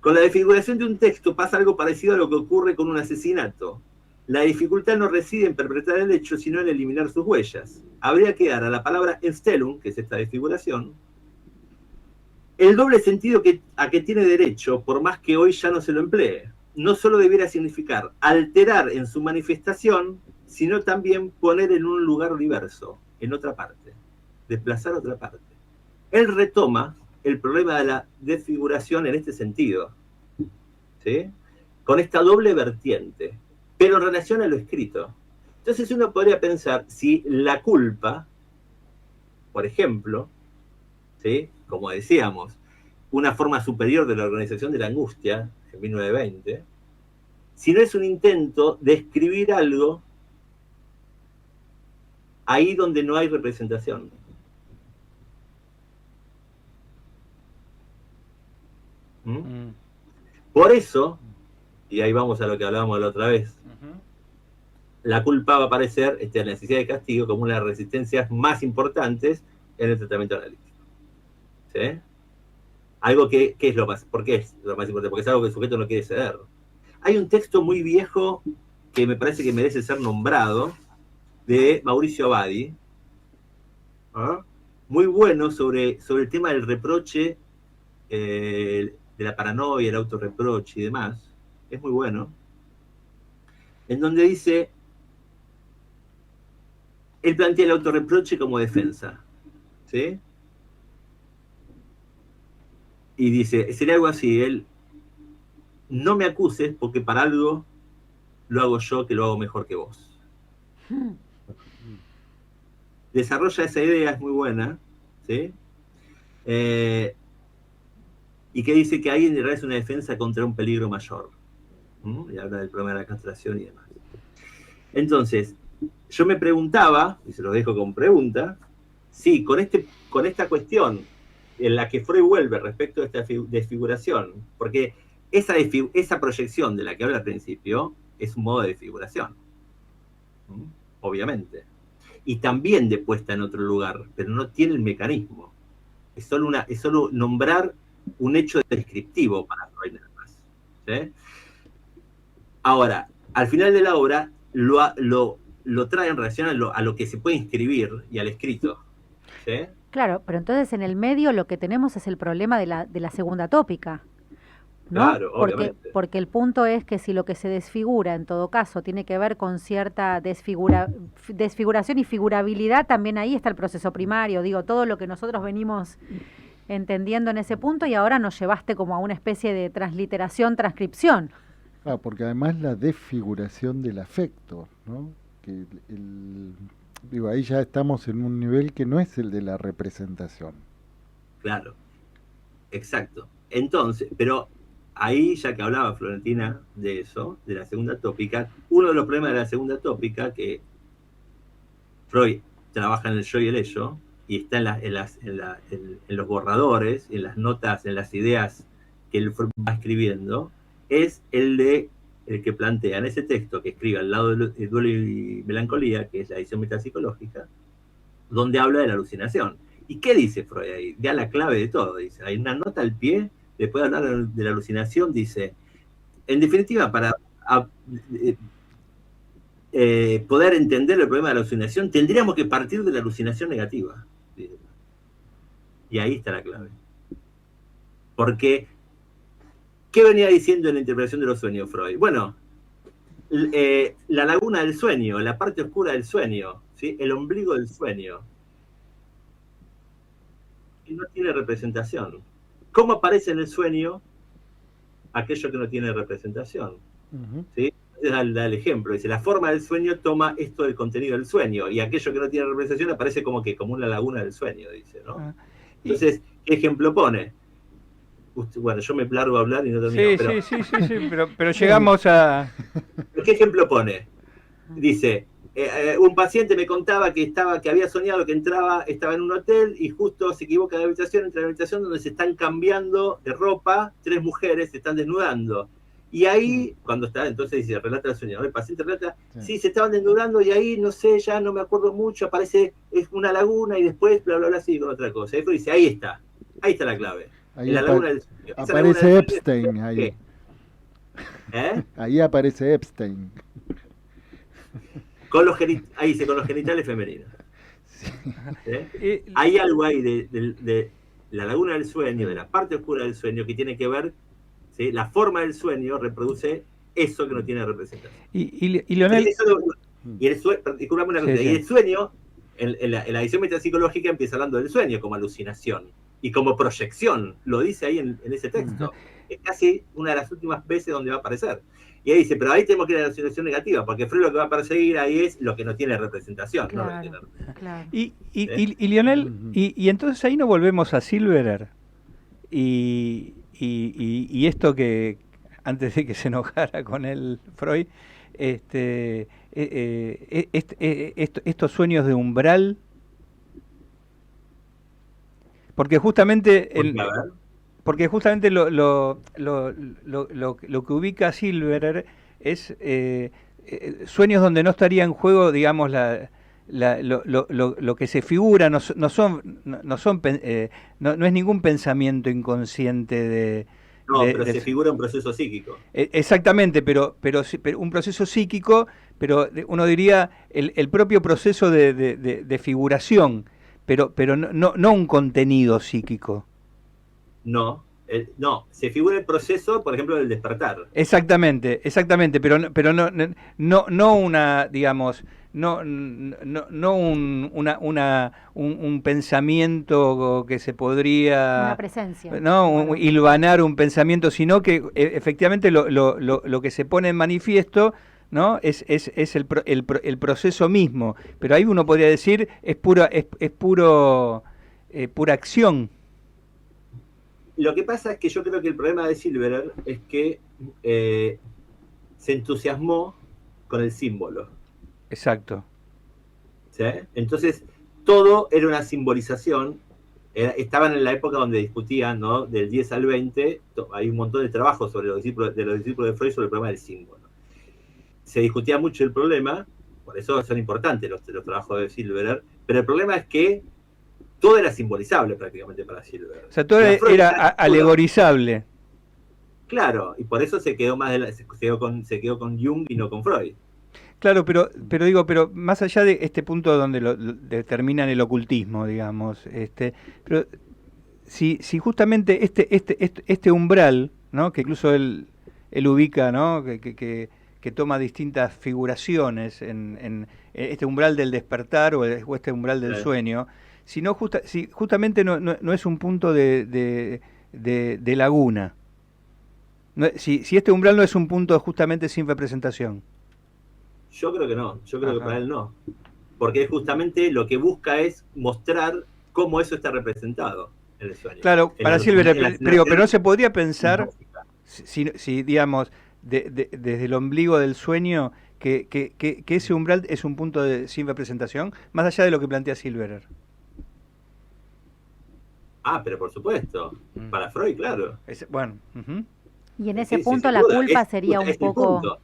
con la desfiguración de un texto pasa algo parecido a lo que ocurre con un asesinato. La dificultad no reside en perpetrar el hecho, sino en eliminar sus huellas. Habría que dar a la palabra Entstellung, que es esta desfiguración, el doble sentido a que tiene derecho, por más que hoy ya no se lo emplee. No solo debiera significar alterar en su manifestación, sino también poner en un lugar diverso, en otra parte, desplazar a otra parte. Él retoma el problema de la desfiguración en este sentido, ¿sí? Con esta doble vertiente, pero en relación a lo escrito. Entonces uno podría pensar si la culpa, por ejemplo, ¿sí? Como decíamos, una forma superior de la organización de la angustia en 1920, si no es un intento de escribir algo ahí donde no hay representación. Por eso, y ahí vamos a lo que hablábamos la otra vez, la culpa va a aparecer, la necesidad de castigo, como una de las resistencias más importantes en el tratamiento analítico. ¿Sí? Algo que es lo más, ¿por qué es lo más importante? Porque es algo que el sujeto no quiere ceder. Hay un texto muy viejo que me parece que merece ser nombrado, de Mauricio Abadi, muy bueno sobre el tema del reproche, de la paranoia, el autorreproche y demás. Es muy bueno. En donde dice, él plantea el autorreproche como defensa, ¿sí? Y dice, sería algo así, él, no me acuses porque para algo lo hago yo que lo hago mejor que vos. Desarrolla esa idea, es muy buena, ¿sí? Y que dice que ahí en realidad es una defensa contra un peligro mayor. Y habla del problema de la castración y demás. Entonces, yo me preguntaba, y se lo dejo con pregunta, si con esta cuestión en la que Freud vuelve respecto a esta desfiguración, porque esa proyección de la que habla al principio es un modo de desfiguración, obviamente, y también de puesta en otro lugar, pero no tiene el mecanismo. Es solo nombrar un hecho descriptivo para Freud nada más, ¿sí? Ahora, al final de la obra lo trae en relación a lo que se puede inscribir y al escrito, ¿sí? Claro, pero entonces en el medio lo que tenemos es el problema de la segunda tópica, ¿no? Claro, obviamente. Porque el punto es que si lo que se desfigura, en todo caso, tiene que ver con cierta desfiguración y figurabilidad, también ahí está el proceso primario, digo, todo lo que nosotros venimos entendiendo en ese punto, y ahora nos llevaste como a una especie de transliteración, transcripción. Ah, porque además la desfiguración del afecto, ¿no? Que digo, ahí ya estamos en un nivel que no es el de la representación. Claro, exacto. Entonces, pero ahí, ya que hablaba Florentina de eso, de la segunda tópica, uno de los problemas de la segunda tópica, que Freud trabaja en el yo y el ello, y está en los borradores, en las notas, en las ideas que él va escribiendo, es el que plantea en ese texto que escribe al lado de Duelo y Melancolía, que es la edición metapsicológica, donde habla de la alucinación. ¿Y qué dice Freud ahí? Da la clave de todo. Dice, hay una nota al pie, después de hablar de la alucinación, dice, en definitiva, para poder entender el problema de la alucinación, tendríamos que partir de la alucinación negativa. Y ahí está la clave. Porque, ¿qué venía diciendo en la interpretación de los sueños Freud? Bueno, la laguna del sueño, la parte oscura del sueño, ¿sí? El ombligo del sueño, que no tiene representación. ¿Cómo aparece en el sueño aquello que no tiene representación? ¿Sí? Da el ejemplo, dice, la forma del sueño toma esto del contenido del sueño, y aquello que no tiene representación aparece como una laguna del sueño, dice, ¿no? Entonces, ¿qué ejemplo pone? Bueno, yo me largo a hablar y no termino. Sí, pero llegamos a... ¿Qué ejemplo pone? Dice, un paciente me contaba que había soñado que estaba en un hotel y justo se equivoca de habitación, entra en la habitación donde se están cambiando de ropa, 3 mujeres se están desnudando. Y ahí, cuando está, entonces dice, relata el sueño, el paciente relata, sí, se estaban desnudando y ahí, no sé, ya no me acuerdo mucho, aparece una laguna y después, bla, bla, bla, sigue con otra cosa. Y después dice, ahí está la clave. Ahí aparece Epstein, ahí. Ahí aparece Epstein. Ahí dice, con los genitales femeninos. Sí. Hay algo ahí de la laguna del sueño, de la parte oscura del sueño, que tiene que ver, ¿sí? La forma del sueño reproduce eso que no tiene representación. Y Leonel... Y el sueño, en la edición metapsicológica empieza hablando del sueño como alucinación y como proyección, lo dice ahí en ese texto. Es casi una de las últimas veces donde va a aparecer. Y ahí dice, pero ahí tenemos que ir a la alucinación negativa, porque Freud lo que va a perseguir ahí es lo que no tiene representación. Claro, ¿no? claro. Y Leonel, y entonces ahí nos volvemos a Silverer, y esto que, antes de que se enojara con él Freud, estos sueños de umbral, porque justamente lo que ubica a Silverer es sueños donde no estaría en juego, digamos, lo que se figura, no es ningún pensamiento inconsciente pero se figura un proceso psíquico. Exactamente, pero un proceso psíquico, pero uno diría el propio proceso de figuración, pero no un contenido psíquico. No, se figura el proceso, por ejemplo, del despertar. Exactamente, pero no una, digamos, un pensamiento que se podría... Una presencia. No, hilvanar un pensamiento, sino que efectivamente lo que se pone en manifiesto, ¿no? es el proceso mismo. Pero ahí uno podría decir, es pura acción. Lo que pasa es que yo creo que el problema de Silverer es que se entusiasmó con el símbolo. Exacto. ¿Sí? Entonces, todo era una simbolización estaban en la época donde discutían, ¿no? Del 10 al 20, hay un montón de trabajos sobre los discípulos de Freud sobre el problema del símbolo. Se discutía mucho el problema, por eso son importantes los trabajos de Silverer, pero el problema es que todo era simbolizable prácticamente para Silverer. O sea, todo era alegorizable. Claro, y por eso se quedó se quedó con Jung y no con Freud. Claro, pero más allá de este punto donde lo determinan el ocultismo, digamos, pero si justamente este umbral, ¿no? Que incluso él ubica, ¿no? Que toma distintas figuraciones en este umbral del despertar o este umbral del sueño, si justamente no es un punto de laguna, si este umbral no es un punto justamente sin representación. Yo creo que no, yo creo que para él no, porque justamente lo que busca es mostrar cómo eso está representado en el sueño. Claro, para Silverer, pero no se podría pensar, si digamos, desde el ombligo del sueño, que ese umbral es un punto sin representación, más allá de lo que plantea Silverer. Pero por supuesto, para Freud, claro. Bueno. Y en ese punto la culpa sería un poco...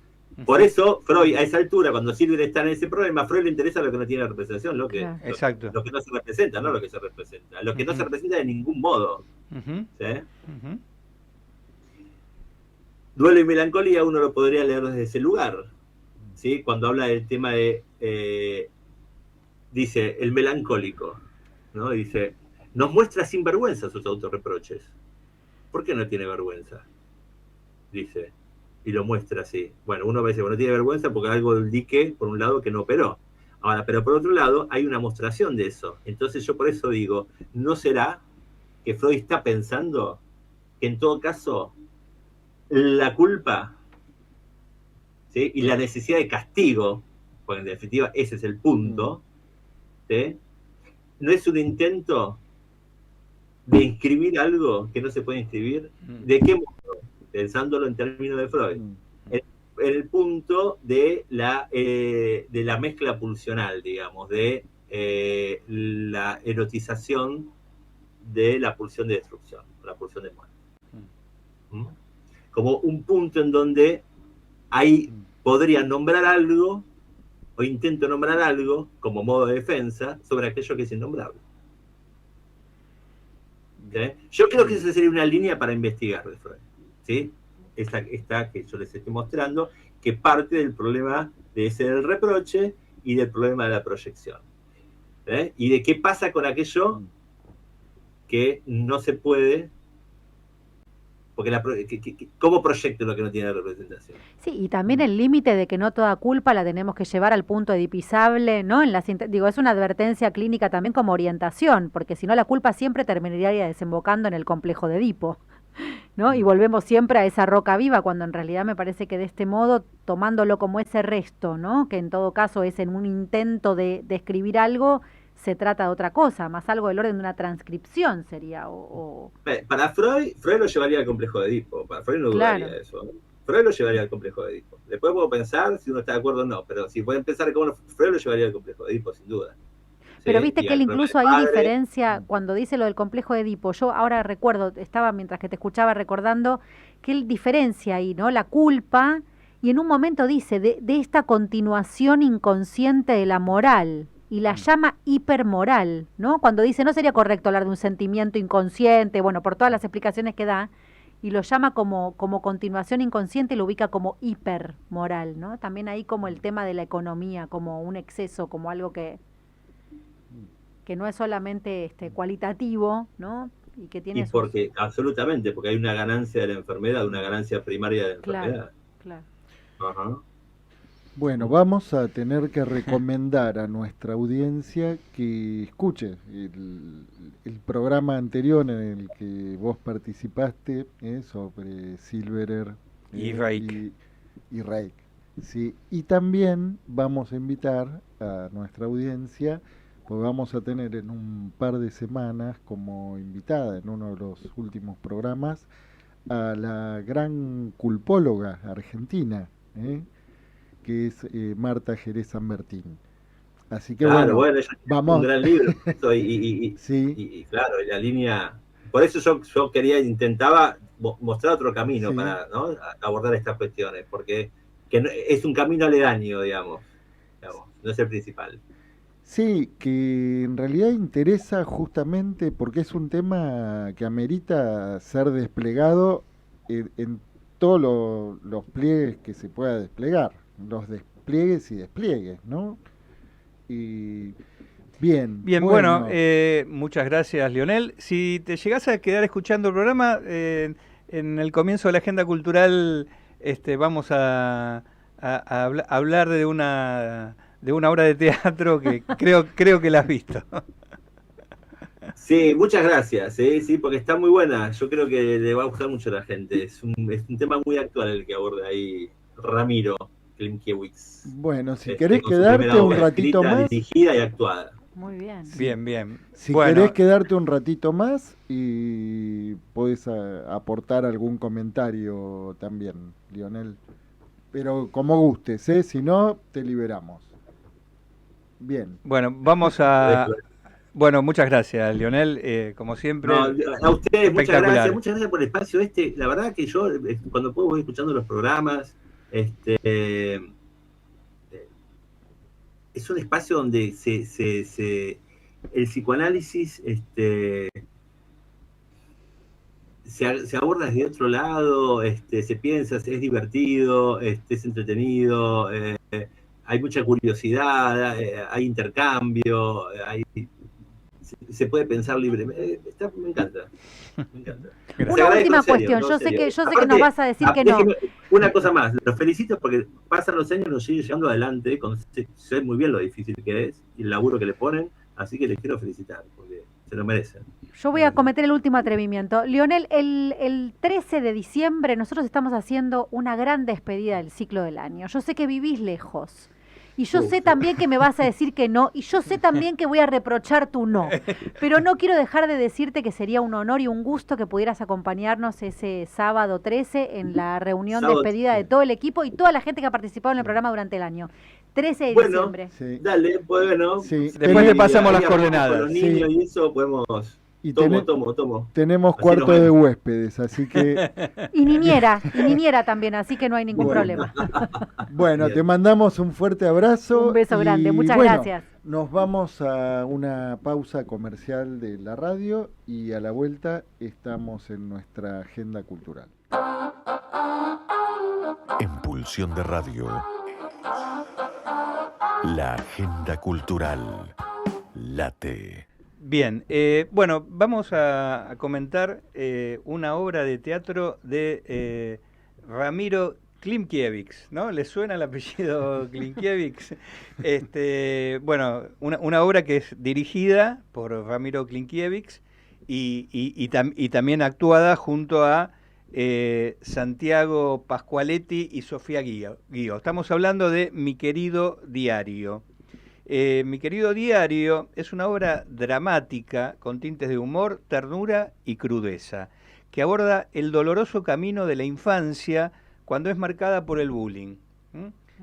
Por eso, Freud, a esa altura, cuando Silverer está en ese problema, a Freud le interesa lo que no tiene representación, lo que no se representa, no lo que se representa. Lo que no se representa de ningún modo. ¿Sí? Duelo y melancolía uno lo podría leer desde ese lugar. ¿Sí? Cuando habla del tema de... dice, el melancólico, ¿no? Dice, nos muestra sin vergüenza sus autorreproches. ¿Por qué no tiene vergüenza? Dice... y lo muestra así. Bueno, uno a veces no tiene vergüenza porque algo del dique, por un lado, que no operó. Ahora, pero por otro lado, hay una mostración de eso. Entonces yo por eso digo, ¿no será que Freud está pensando que en todo caso la culpa, ¿sí? Y la necesidad de castigo, porque en definitiva ese es el punto, ¿sí? No es un intento de inscribir algo que no se puede inscribir? ¿De qué modo? Pensándolo en términos de Freud, en el punto de la mezcla pulsional, digamos, de la erotización de la pulsión de destrucción, la pulsión de muerte. Como un punto en donde ahí podría nombrar algo, o intento nombrar algo, como modo de defensa, sobre aquello que es innombrable. ¿Sí? Yo creo que esa sería una línea para investigar de Freud. ¿Sí? Esta que yo les estoy mostrando, que parte del problema de ese del reproche y del problema de la proyección. Y de qué pasa con aquello que no se puede, porque ¿cómo proyecto lo que no tiene representación? Sí, y también el límite de que no toda culpa la tenemos que llevar al punto edipisable, ¿no? Es una advertencia clínica también como orientación, porque si no la culpa siempre terminaría desembocando en el complejo de Edipo, ¿no? Y volvemos siempre a esa roca viva, cuando en realidad me parece que de este modo, tomándolo como ese resto, ¿no? Que en todo caso es en un intento de escribir algo, se trata de otra cosa, más algo del orden de una transcripción sería. Para Freud lo llevaría al complejo de Edipo. Para Freud no dudaría eso. Freud lo llevaría al complejo de Edipo. Después puedo pensar si uno está de acuerdo o no, pero si pueden pensar cómo Freud lo llevaría al complejo de Edipo, sin duda. Pero viste que él incluso ahí diferencia, cuando dice lo del complejo de Edipo, yo ahora recuerdo, estaba mientras que te escuchaba recordando, que él diferencia ahí, ¿no? La culpa, y en un momento dice de esta continuación inconsciente de la moral, y la llama hipermoral, ¿no? Cuando dice, no sería correcto hablar de un sentimiento inconsciente, bueno, por todas las explicaciones que da, y lo llama como continuación inconsciente y lo ubica como hipermoral, ¿no? También ahí como el tema de la economía, como un exceso, como algo que no es solamente cualitativo, ¿no? Y que tiene absolutamente, porque hay una ganancia de la enfermedad, una ganancia primaria de la enfermedad. Claro. Ajá. Bueno, vamos a tener que recomendar a nuestra audiencia que escuche el programa anterior en el que vos participaste, sobre Silverer y Reich. Y Reich, ¿sí? Y también vamos a invitar a nuestra audiencia, pues vamos a tener en un par de semanas como invitada en uno de los últimos programas a la gran culpóloga argentina, que es Marta Jerez San Martín. Así que claro, bueno, vamos. Un gran libro. Sí. Y claro, la línea... Por eso yo intentaba mostrar otro camino Sí. para, ¿no?, abordar estas cuestiones, porque es un camino aledaño, digamos, no es el principal. Sí, que en realidad interesa justamente porque es un tema que amerita ser desplegado en todos los pliegues que se pueda desplegar, los despliegues y despliegues, ¿no? Y bien, bueno, muchas gracias, Lionel. Si te llegás a quedar escuchando el programa, en el comienzo de la agenda cultural vamos a hablar de una obra de teatro que creo que la has visto. Sí, muchas gracias, sí, porque está muy buena. Yo creo que le va a gustar mucho a la gente. Es un tema muy actual el que aborda ahí Ramiro Klimkiewicz. Bueno, si querés quedarte un ratito más, dirigida y actuada. Muy bien. Sí. Bien. Si querés quedarte un ratito más y podés aportar algún comentario también, Lionel. Pero como gustes, si no, te liberamos. Bien. Bueno, vamos a... Bueno, muchas gracias, Lionel, como siempre. No, a ustedes, muchas gracias por el espacio La verdad que yo, cuando puedo, voy escuchando los programas, es un espacio donde el psicoanálisis se aborda desde otro lado, se piensa, es divertido, es entretenido, hay mucha curiosidad, hay intercambio, se puede pensar libremente. Me encanta. Una última cuestión, yo sé que nos vas a decir que no. Una cosa más, los felicito porque pasan los años, nos siguen llegando adelante, sé muy bien lo difícil que es y el laburo que le ponen, así que les quiero felicitar porque se lo merecen. Yo voy a cometer el último atrevimiento. Lionel, el 13 de diciembre nosotros estamos haciendo una gran despedida del ciclo del año. Yo sé que vivís lejos. Y yo sé también que me vas a decir que no, y yo sé también que voy a reprochar tu no. Pero no quiero dejar de decirte que sería un honor y un gusto que pudieras acompañarnos ese sábado 13 en la reunión de despedida de todo el equipo y toda la gente que ha participado en el programa durante el año. 13 de diciembre. Sí. Dale, bueno. Sí. Después le pasamos las coordenadas. Con los niños y eso podemos... Tomo. Tenemos cuarto de huéspedes, así que... Y niñera también, así que no hay ningún problema. Bueno, te mandamos un fuerte abrazo. Un beso grande, muchas gracias. Nos vamos a una pausa comercial de la radio y a la vuelta estamos en nuestra agenda cultural. En Pulsión de Radio, la agenda cultural late. Bien, bueno, vamos a comentar una obra de teatro de Ramiro Klimkiewicz, ¿no? ¿Les suena el apellido Klimkiewicz? Bueno, una obra que es dirigida por Ramiro Klimkiewicz y también actuada junto a Santiago Pascualetti y Sofía Guío. Estamos hablando de Mi querido diario. Mi querido diario es una obra dramática con tintes de humor, ternura y crudeza, que aborda el doloroso camino de la infancia cuando es marcada por el bullying,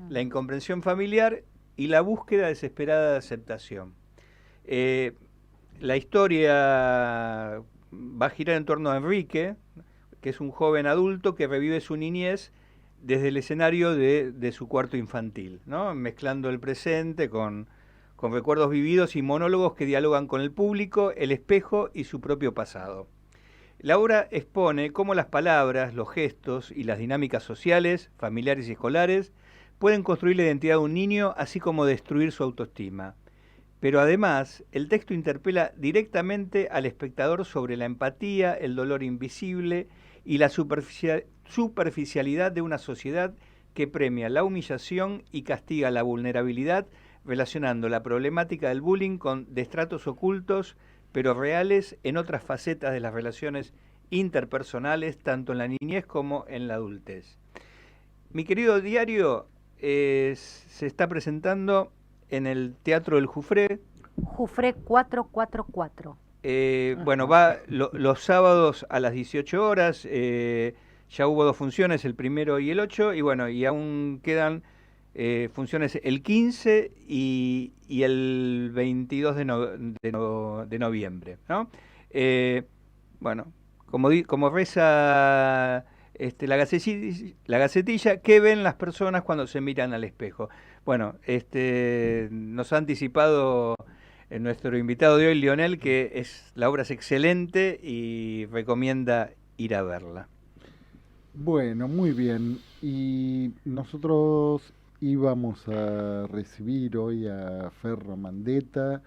la incomprensión familiar y la búsqueda desesperada de aceptación. La historia va a girar en torno a Enrique, que es un joven adulto que revive su niñez desde el escenario de su cuarto infantil, ¿no? Mezclando el presente con recuerdos vividos y monólogos que dialogan con el público, el espejo y su propio pasado. La obra expone cómo las palabras, los gestos y las dinámicas sociales, familiares y escolares pueden construir la identidad de un niño, así como destruir su autoestima. Pero además, el texto interpela directamente al espectador sobre la empatía, el dolor invisible y la superficialidad de una sociedad que premia la humillación y castiga la vulnerabilidad, relacionando la problemática del bullying con destratos ocultos, pero reales en otras facetas de las relaciones interpersonales, tanto en la niñez como en la adultez. Mi querido diario se está presentando en el Teatro del Jufré. Jufré 444. Bueno, va los sábados a las 18 horas, ya hubo 2 funciones, el 1 y el 8, y bueno, y aún quedan funciones el 15 y el 22 de noviembre, ¿no? Bueno, como reza la gacetilla, ¿qué ven las personas cuando se miran al espejo? Bueno, nos ha anticipado nuestro invitado de hoy, Lionel, que la obra es excelente y recomienda ir a verla. Bueno, muy bien. Y nosotros íbamos a recibir hoy a Fer Romandeta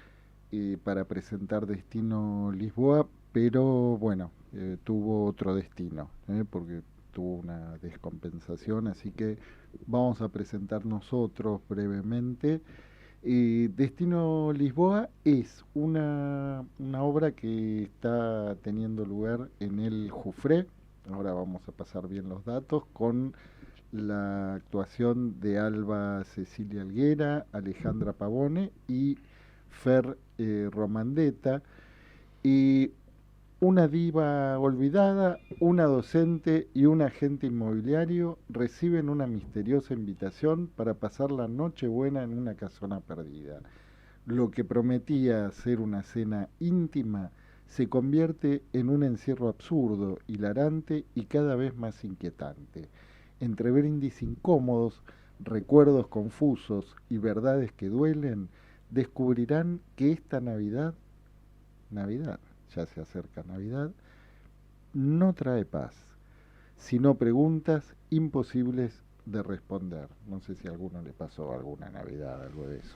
para presentar Destino Lisboa, pero bueno, tuvo otro destino, porque tuvo una descompensación, así que vamos a presentar nosotros brevemente. Destino Lisboa es una obra que está teniendo lugar en el Jufré. Ahora vamos a pasar bien los datos con la actuación de Alba Cecilia Helguera, Alejandra Pavone y Fer Romandeta. Y una diva olvidada, una docente y un agente inmobiliario reciben una misteriosa invitación para pasar la Nochebuena en una casona perdida. Lo que prometía ser una cena íntima se convierte en un encierro absurdo, hilarante y cada vez más inquietante. Entre brindis incómodos, recuerdos confusos y verdades que duelen, descubrirán que esta Navidad, ya se acerca Navidad, no trae paz, sino preguntas imposibles de responder. No sé si a alguno le pasó alguna Navidad, algo de eso.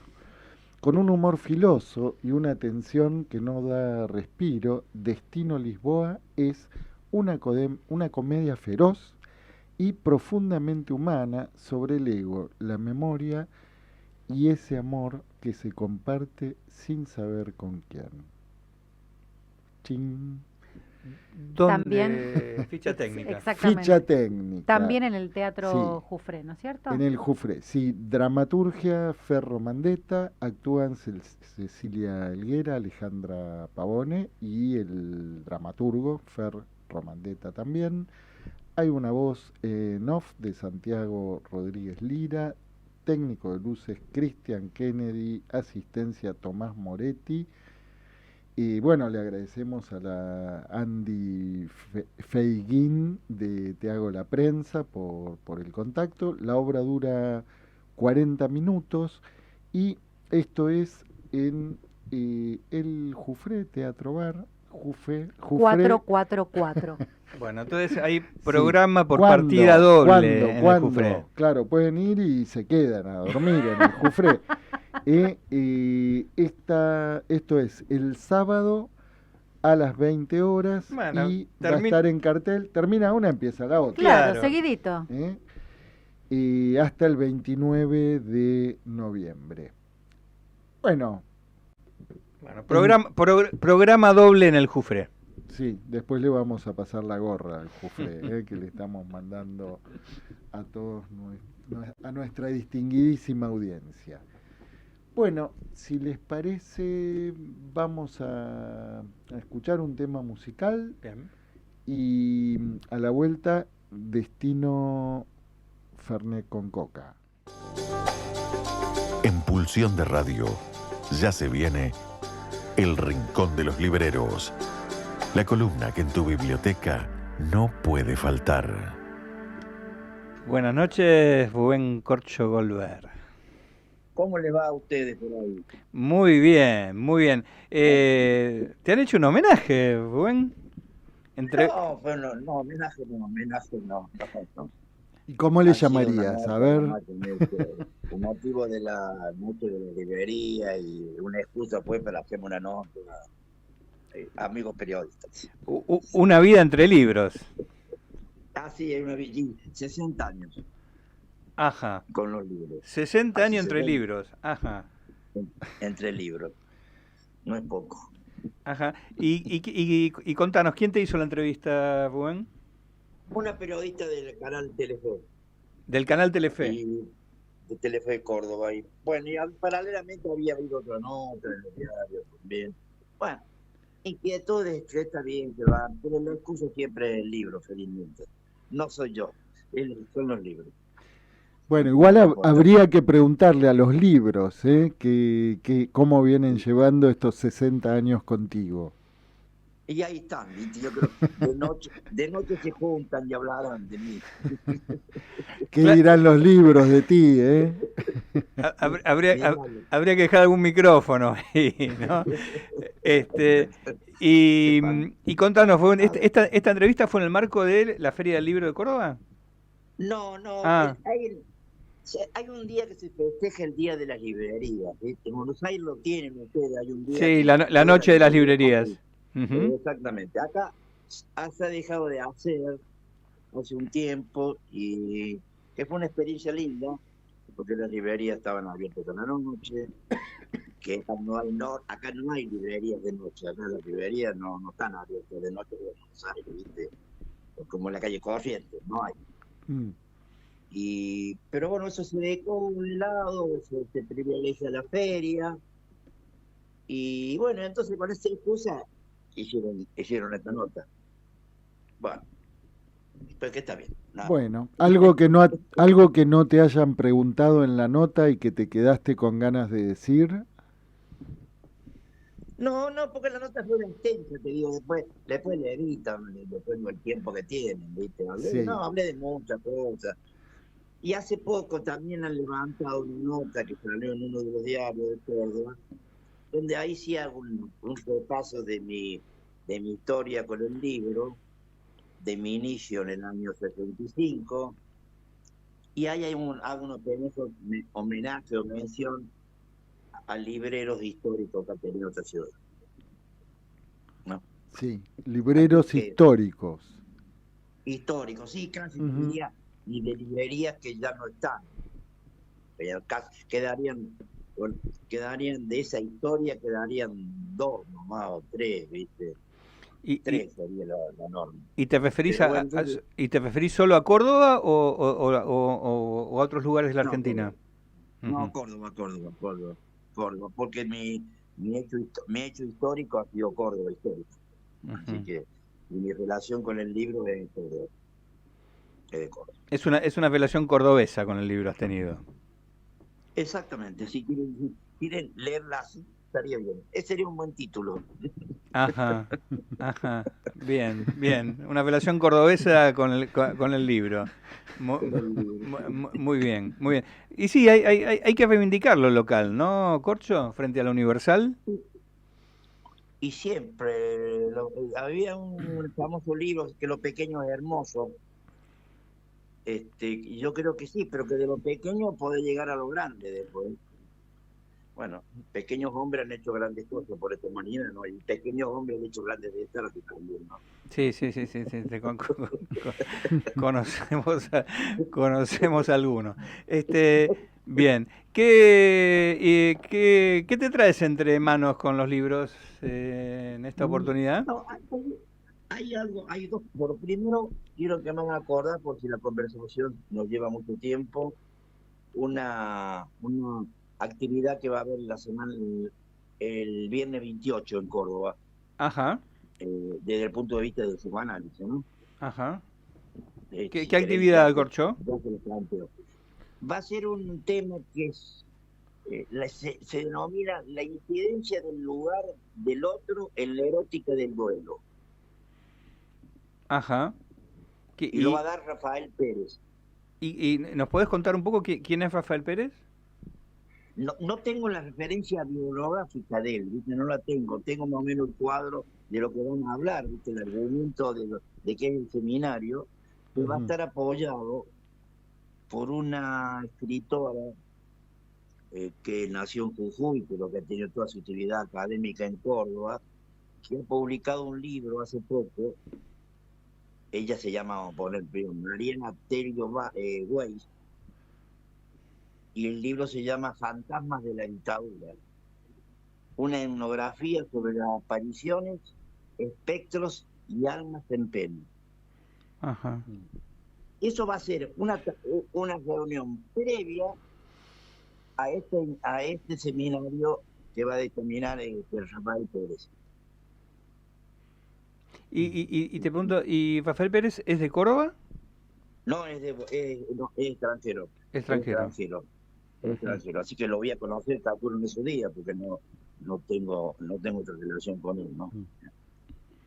Con un humor filoso y una tensión que no da respiro, Destino Lisboa es una comedia feroz y profundamente humana sobre el ego, la memoria y ese amor que se comparte sin saber con quién. Ching. También ficha técnica. Exactamente. Ficha técnica. También en el Teatro Sí. Jufré, ¿no es cierto? En el Jufré, sí. Dramaturgia, Fer Romandeta, actúan Cecilia Helguera, Alejandra Pavone y el dramaturgo, Fer Romandeta también. Hay una voz en off de Santiago Rodríguez Lira, técnico de luces Cristian Kennedy, asistencia Tomás Moretti. Y bueno, le agradecemos a la Andy Feiguín de Te Hago la Prensa por el contacto. La obra dura 40 minutos y esto es en el Jufré Teatro Bar. Jufré 444. Bueno, entonces hay programa por ¿Cuándo? partida doble en el ¿Cuándo? Jufré. Claro, pueden ir y se quedan a dormir en el Jufré. Esto es el sábado a las 20 horas Bueno, y va a estar en cartel. Termina una, empieza la otra. Claro, seguidito. Y hasta el 29 de noviembre. Bueno, programa doble en el Jufré. sí, después le vamos a pasar la gorra al Jufré, que le estamos mandando a todos a nuestra distinguidísima audiencia. Bueno, si les parece, vamos a escuchar un tema musical. Bien. Y a la vuelta, Destino Fernet con Coca. En Pulsión de Radio ya se viene El Rincón de los Libreros, la columna que en tu biblioteca no puede faltar. Buenas noches, Rubén Corcho Goldberg. ¿Cómo le va a ustedes por ahí? Muy bien, muy bien. ¿Te han hecho un homenaje, Rubén? No, bueno, no, homenaje no. ¿Y cómo le llamarías? A ver. Un motivo de la noche de la librería y una excusa pues para hacer una nota, amigos periodistas. Una vida entre libros. Sí, es una 60 años. Ajá. Con los libros. 60 años entre libros. Ajá. Entre libros. No es poco. Ajá. Y contanos, ¿quién te hizo la entrevista, Rubén? Una periodista del canal Telefe. Del canal Telefe. De Telefe Córdoba. Y bueno, y paralelamente había habido otra nota en el diario también. Bueno, inquietudes que está bien que van, pero lo excuso siempre el libro, felizmente. No soy yo, son los libros. Bueno, igual habría que preguntarle a los libros, que cómo vienen llevando estos 60 años contigo. Y ahí están, ¿viste? Yo creo que de noche se juntan y hablarán de mí. ¿Qué dirán los libros de ti, Habría que dejar algún micrófono ahí, ¿no? Y contanos, ¿esta entrevista fue en el marco de la Feria del Libro de Córdoba? No, hay un día que se festeja el Día de las Librerías, ¿viste? En Buenos Aires lo tienen ustedes, hay un día... Sí, la noche de las librerías. Exactamente. Acá se ha dejado de hacer hace un tiempo y que fue una experiencia linda, porque las librerías estaban abiertas a la noche, que acá no hay librerías de noche, acá las librerías no están abiertas de noche en Buenos Aires, ¿viste? Como en la calle Corrientes, no hay. Pero bueno, eso se dejó de un lado, se privilegia la feria, y bueno, entonces con esa excusa hicieron esta nota. Bueno, pero que está bien. Nada. Bueno, algo que no te hayan preguntado en la nota y que te quedaste con ganas de decir. No, porque la nota fue extensa, te digo, después le editan, después el tiempo que tienen, ¿viste? Hablé de muchas cosas. Y hace poco también han levantado una nota que salió en uno de los diarios de Córdoba, donde ahí sí hago un repaso de mi historia con el libro, de mi inicio en el año 65, y ahí hago unos pequeños homenaje o mención a libreros históricos que ha tenido esta ciudad. ¿No? Sí, libreros históricos. Históricos, sí, casi diría, y de librerías que ya no están. Pero quedarían de esa historia, quedarían 2 nomás o 3, ¿viste? 3 sería la norma. ¿Y te referís solo a Córdoba o a otros lugares de la Argentina? No, Córdoba, porque mi hecho histórico ha sido Córdoba histórico. Así que mi relación con el libro es de Córdoba. Es una relación cordobesa con el libro has tenido. Exactamente, si quieren leerla así, estaría bien. Ese sería un buen título. Ajá, bien. Una relación cordobesa con el libro. Muy bien. Y sí, hay que reivindicar lo local, ¿no, Corcho? Frente a la Universal. Y siempre había un famoso libro que lo pequeño es hermoso. Yo creo que sí, pero que de lo pequeño puede llegar a lo grande después. Bueno, pequeños hombres han hecho grandes cosas por esta humanidad, ¿no? Y pequeños hombres han hecho grandes desastres también, ¿no? Sí. Conocemos algunos. Bien. ¿Qué te traes entre manos con los libros en esta oportunidad? No, hay dos. Por primero, quiero que me hagan acordar, por si la conversación nos lleva mucho tiempo, una actividad que va a haber la semana, el viernes 28 en Córdoba. Ajá. Desde el punto de vista del psicoanálisis, ¿no? Ajá. ¿Qué actividad, Corcho? Va a ser un tema que es se denomina la incidencia del lugar del otro en la erótica del duelo. Ajá. Y lo va a dar Rafael Pérez. ¿Y nos podés contar un poco quién es Rafael Pérez? No tengo la referencia bibliográfica de él, ¿viste? No la tengo. Tengo más o menos el cuadro de lo que van a hablar, ¿viste? El argumento de que es el seminario, que va a estar apoyado por una escritora que nació en Jujuy, pero que ha tenido toda su actividad académica en Córdoba, que ha publicado un libro hace poco. Ella se llama, vamos a poner primero, Mariana Tello Weiss, y el libro se llama Fantasmas de la Dictadura, una etnografía sobre las apariciones, espectros y almas en pena. Ajá. Eso va a ser una reunión previa a este seminario que va a determinar el Rafael Pérez. Y te pregunto, ¿y Rafael Pérez es de Córdoba? No, es extranjero. Extranjero. Extranjero. Así que lo voy a conocer calculo en esos días, porque no tengo otra relación con él, ¿no?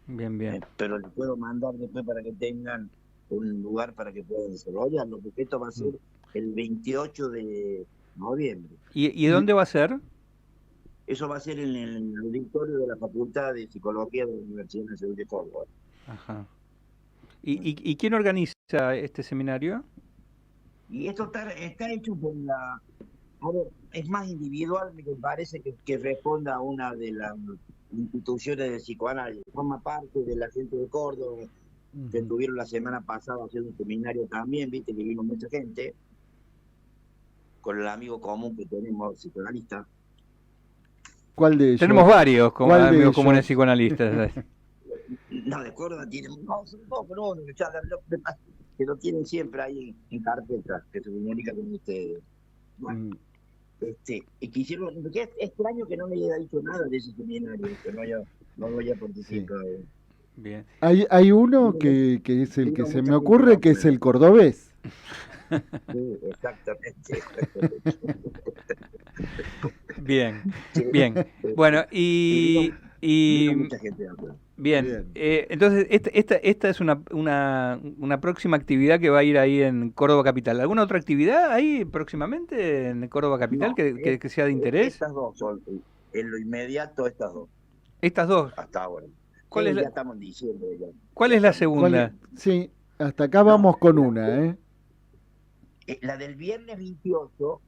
Bien. Pero le puedo mandar después para que tengan un lugar para que puedan desarrollarlo, porque esto va a ser el 28 de noviembre. ¿Y dónde va a ser? Eso va a ser en el auditorio de la Facultad de Psicología de la Universidad Nacional de Córdoba. Ajá. ¿Y quién organiza este seminario? Y esto está hecho por la... A ver, es más individual, me parece que responda a una de las instituciones de psicoanálisis. Forma parte de la gente de Córdoba, que estuvieron la semana pasada haciendo un seminario también, viste que vino mucha gente, con el amigo común que tenemos, psicoanalista. ¿Cuál de ellos? Tenemos varios amigos comunes psicoanalistas. No, de Córdoba tienen, son pocos, que lo tienen siempre ahí en carpeta, que se comunican con ustedes. Bueno, y quisieron, porque es extraño que no me haya dicho nada de ese seminario, que no lo haya participado. Sí. Bien. Hay uno que es el que se me ocurre, que es el cordobés. Sí, exactamente. Bien. Bueno, y mucha gente habla. Bien, entonces esta es una próxima actividad que va a ir ahí en Córdoba Capital. ¿Alguna otra actividad ahí próximamente en Córdoba Capital que sea de interés? Estas dos son, en lo inmediato, estas dos. ¿Estas dos? Hasta ahora. ¿Cuál es ya estamos en diciembre. ¿Cuál es la segunda? Sí, hasta acá vamos con una, ¿eh? La del viernes 28,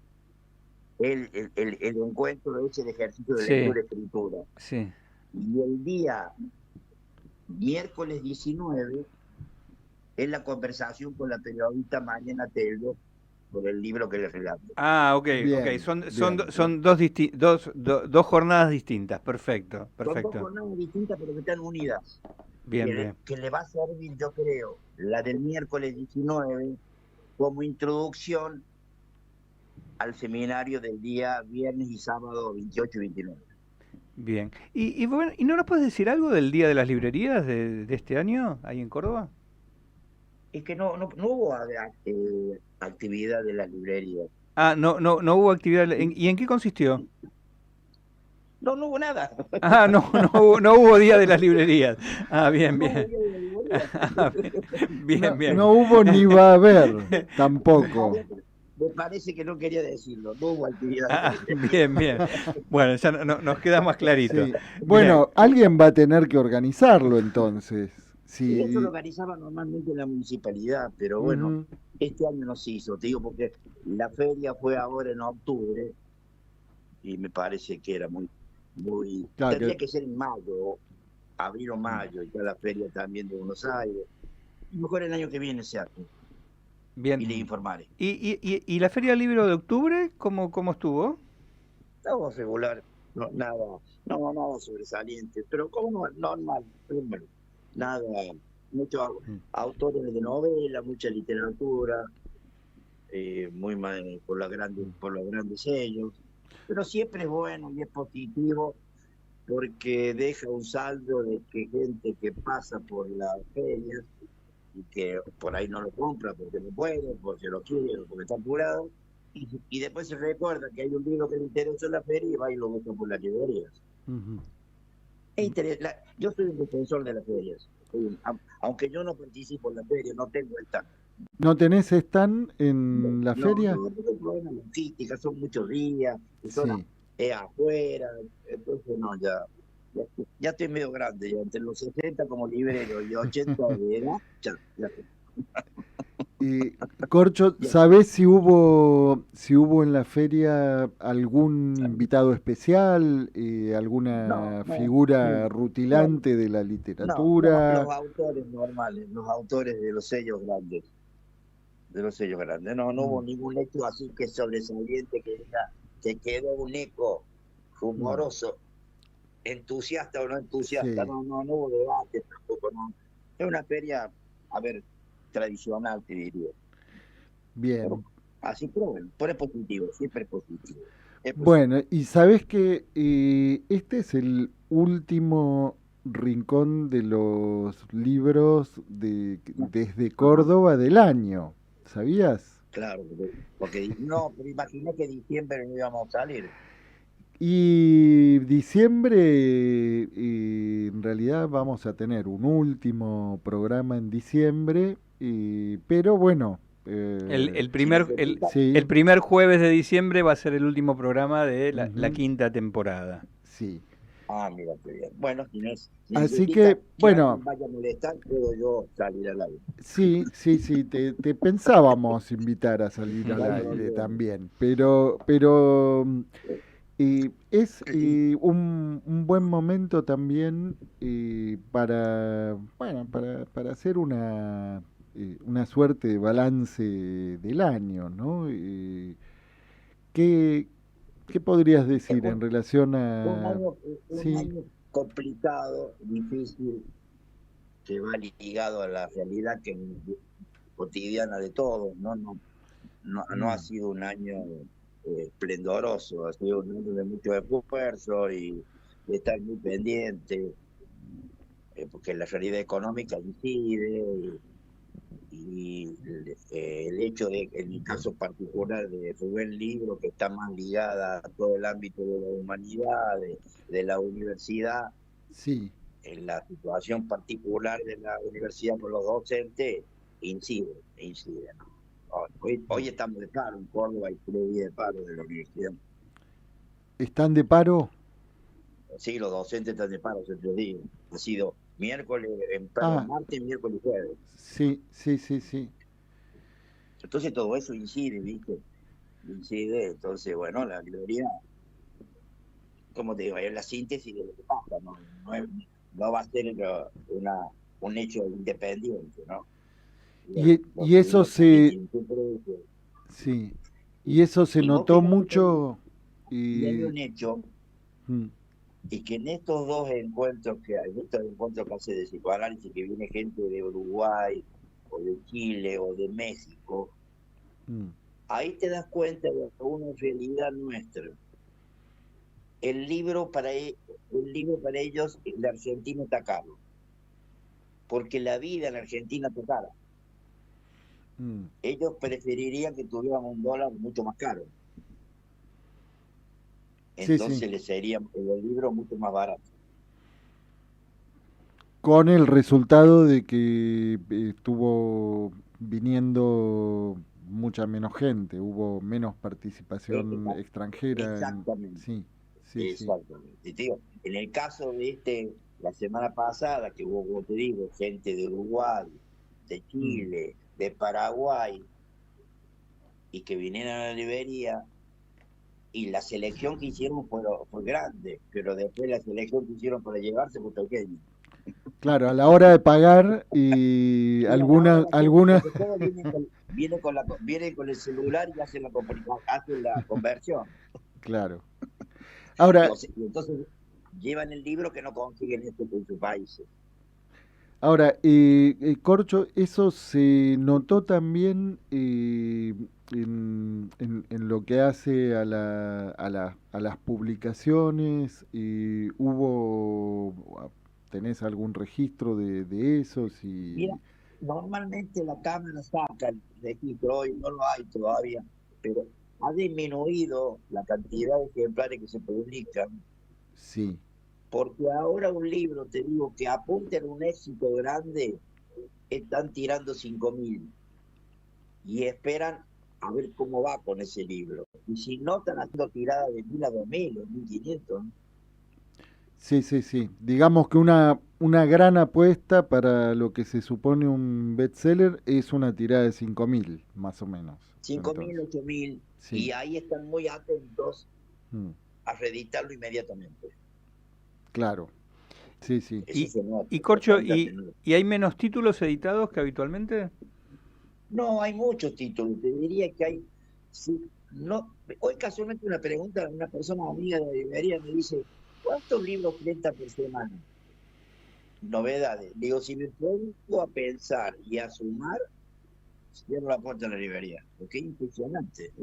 el encuentro ese de ejercicio de lectura y escritura. Sí. Y el día miércoles 19 es la conversación con la periodista Mariana Teldo por el libro que le relato. Ah, ok. Son dos jornadas distintas. Perfecto. Son dos jornadas distintas, pero que están unidas. Bien. Que le va a servir, yo creo, la del miércoles 19 como introducción al seminario del día viernes y sábado 28 y 29. Bien. Y bueno, ¿y no nos puedes decir algo del Día de las Librerías de este año ahí en Córdoba? Es que no hubo actividad de las librerías. Ah, no hubo actividad. ¿Y en qué consistió? No hubo nada. Ah, no hubo Día de las Librerías. Ah, bien. Bien. No hubo ni va a haber tampoco. Me parece que no quería decirlo, no hubo actividad. Ah, bien. Bueno, ya nos queda más clarito. Sí. Bueno, alguien va a tener que organizarlo entonces. Sí. Eso lo organizaba normalmente la municipalidad, pero bueno, este año no se hizo, te digo, porque la feria fue ahora en octubre y me parece que era muy claro, tendría que ser en mayo, abril o mayo, y ya la feria también de Buenos Aires. Mejor el año que viene se hace. Bien. Y le informaré. ¿Y la Feria del Libro de Octubre, cómo estuvo? Estaba regular, nada sobresaliente, pero como normal, nada, muchos autores de novela, mucha literatura, muy mal por los grandes sellos, pero siempre es bueno y es positivo porque deja un saldo de que gente que pasa por las ferias y que por ahí no lo compra porque no puede, porque lo quiere, porque está apurado, y después se recuerda que hay un libro que le interesó en la feria y va y lo busca por las librerías. Yo soy un defensor de las ferias, aunque yo no participo en la feria, no tengo stand. ¿No tenés stand en la feria? No tengo problemas logísticas, son muchos días, son afuera, entonces no, ya estoy medio grande, ya entre los 60 como librero y 80 de edad, ya. Corcho, ¿sabés si hubo en la feria algún invitado especial, alguna figura rutilante de la literatura? No, los autores normales, los autores de los sellos grandes. No hubo ningún hecho así que sobresaliente que quedó un eco rumoroso. Entusiasta o no entusiasta, no hubo debate tampoco, no. Es una feria, tradicional, te diría. Bien. Pero, así, pero bueno, es positivo, siempre es positivo. Bueno, y sabes que este es el último rincón de los libros desde Córdoba del año. ¿Sabías? Claro, porque no, pero imaginé que diciembre no íbamos a salir. Y diciembre, en realidad vamos a tener un último programa en diciembre, pero bueno, El Si primer, el, necesitas, sí, el primer jueves de diciembre va a ser el último programa de la ujú, quinta temporada. sí. mira qué bien. Bueno, si Así necesitas que, que bueno, alguien vaya a molestar, puedo yo salir al aire. sí, sí, sí, te pensábamos invitar a salir No al hay aire problema. también, es un buen momento también bueno, para hacer una suerte de balance del año, ¿no? ¿Qué, qué podrías Es decir en relación a... un Sí, año complicado, difícil, que va ligado a la realidad cotidiana de todos, no ha mm, sido un año esplendoroso, ha sido un año de mucho esfuerzo y de estar muy pendiente, porque la realidad económica incide y el hecho de, en el caso particular de Rubén Libro, que está más ligada a todo el ámbito de la humanidad, de la universidad, sí. en la situación particular de la universidad con los docentes, incide, ¿no? Hoy estamos de paro en Córdoba, y 3 días de paro de la universidad. ¿Están de paro? Sí, los docentes están de paro hace 3 días. Ha sido miércoles, Ah, martes, miércoles y jueves. sí, sí, sí, sí. Entonces todo eso incide, ¿viste? Incide, entonces, bueno, la librería, como te digo, es la síntesis de lo que pasa, no va a ser un hecho independiente, ¿no? Bueno, Y porque eso uno también se... tiene su precio. Sí. Y eso se Y vos notó fíjate que mucho hay y... un hecho, mm, y que en estos dos encuentros que hace de psicoanálisis, que viene gente de Uruguay, o de Chile, o de México, mm. ahí te das cuenta de una realidad nuestra. El libro para ellos, el argentino está caro, porque la vida en Argentina está cara. Ellos preferirían que tuviéramos un dólar mucho más caro. Sí, sí. Entonces les sería el libro mucho más barato. Con el resultado de que estuvo viniendo mucha menos gente, hubo menos participación extranjera. Exactamente. Sí, sí, sí. Exactamente. Tío, en el caso de la semana pasada, que hubo, como te digo, gente de Uruguay, de Chile, de Paraguay, y que vinieron a la librería, y la selección que hicieron fue grande, pero después la selección que hicieron para llevarse fue pequeña. Claro, a la hora de pagar y algunas... Porque todos vienen con el celular y hacen la conversión. Claro. Ahora... Y entonces llevan el libro que no consiguen en sus países. Ahora, Corcho, eso se notó también en lo que hace a las publicaciones. ¿Tenés algún registro de esos? Mira, normalmente la Cámara saca el registro, hoy no lo hay todavía, pero ha disminuido la cantidad de ejemplares que se publican. Sí. Porque ahora un libro, te digo, que apunte en un éxito grande, están tirando 5.000 y esperan a ver cómo va con ese libro. Y si no, están haciendo tiradas de 1.000 a 2.000 o 1.500. Sí, sí, sí. Digamos que una gran apuesta para lo que se supone un bestseller es una tirada de 5.000, más o menos. 5.000, 8.000, sí. Y ahí están muy atentos a reeditarlo inmediatamente. Claro, sí, sí. Y Corcho, ¿y hay menos títulos editados que habitualmente? No, hay muchos títulos. Te diría que hay... Sí, no, hoy casualmente una pregunta, una persona amiga de la librería me dice, ¿cuántos libros prentan por semana? Novedades. Digo, si me pongo a pensar y a sumar, cierro la puerta de la librería. Porque es impresionante.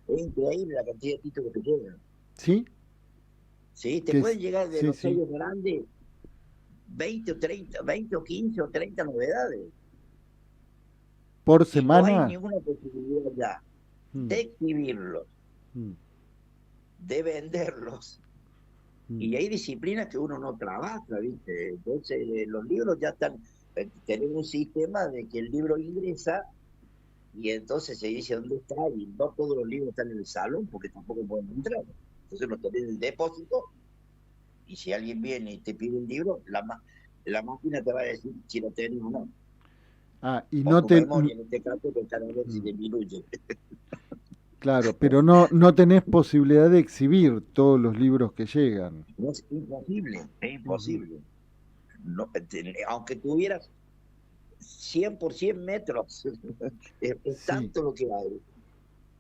Es increíble la cantidad de títulos que llegan. ¿Sí? Sí, te pueden llegar de los sellos grandes 20 o 30, 20 o 15 o 30 novedades. ¿Por semana? No hay ninguna posibilidad ya de exhibirlos, de venderlos. Y hay disciplinas que uno no trabaja, ¿viste? Entonces, los libros ya están, tenemos un sistema de que el libro ingresa y entonces se dice dónde está, y no todos los libros están en el salón porque tampoco pueden entrar. Entonces los tenés en el depósito, y si alguien viene y te pide un libro, la máquina te va a decir si lo tenés o no. Y o no te... memoria, en este caso, que cada vez se disminuye. Claro, pero no tenés posibilidad de exhibir todos los libros que llegan. No, es imposible, es imposible. No, aunque tuvieras 100 por 100 metros, es tanto lo que hay,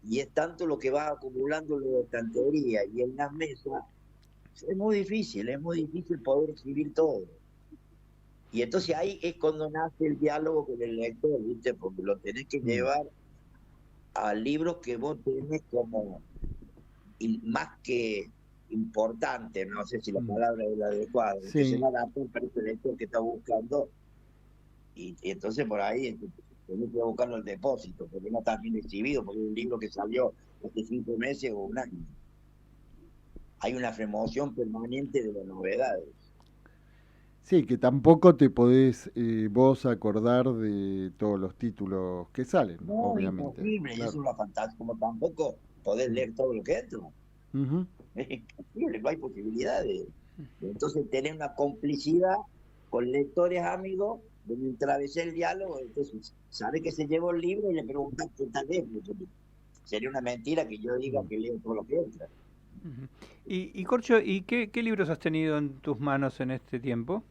y es tanto lo que va acumulando en la estantería y en las mesas, es muy difícil poder escribir todo. Y entonces ahí es cuando nace el diálogo con el lector, ¿viste? Porque lo tenés que llevar a libros que vos tenés como más que importante, no sé si la palabra es la adecuada, que se va a adaptar para ese lector que está buscando, y entonces por ahí tenés que buscarlo al depósito, porque no está bien exhibido, porque es un libro que salió hace 5 meses o un año. Hay una remoción permanente de las novedades. Sí, que tampoco te podés vos acordar de todos los títulos que salen, no, obviamente. Imposible, claro. Eso es una fantasía, como tampoco podés leer todo lo que entra. Es imposible, no hay posibilidades. Entonces tenés una complicidad con lectores amigos, donde atravesé el diálogo, entonces sabe que se llevó el libro y le preguntas qué tal es, porque sería una mentira que yo diga que leo todo lo que entra. Y Corcho, ¿y qué libros has tenido en tus manos en este tiempo?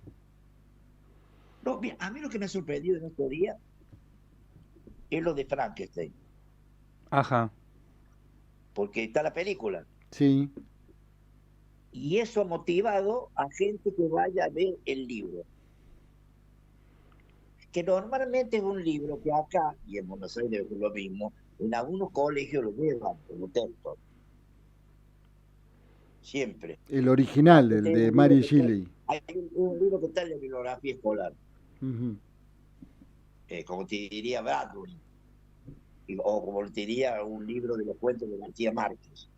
No, mira, a mí lo que me ha sorprendido en estos días es lo de Frankenstein. Ajá. Porque está la película. Sí. Y eso ha motivado a gente que vaya a ver el libro. Que normalmente es un libro que acá, y en Buenos Aires es lo mismo, en algunos colegios lo llevan como texto. Siempre. El original, el de Mary Shelley. Hay un libro que está en la bibliografía escolar. Como te diría Bradbury. O como te diría un libro de los cuentos de García Márquez.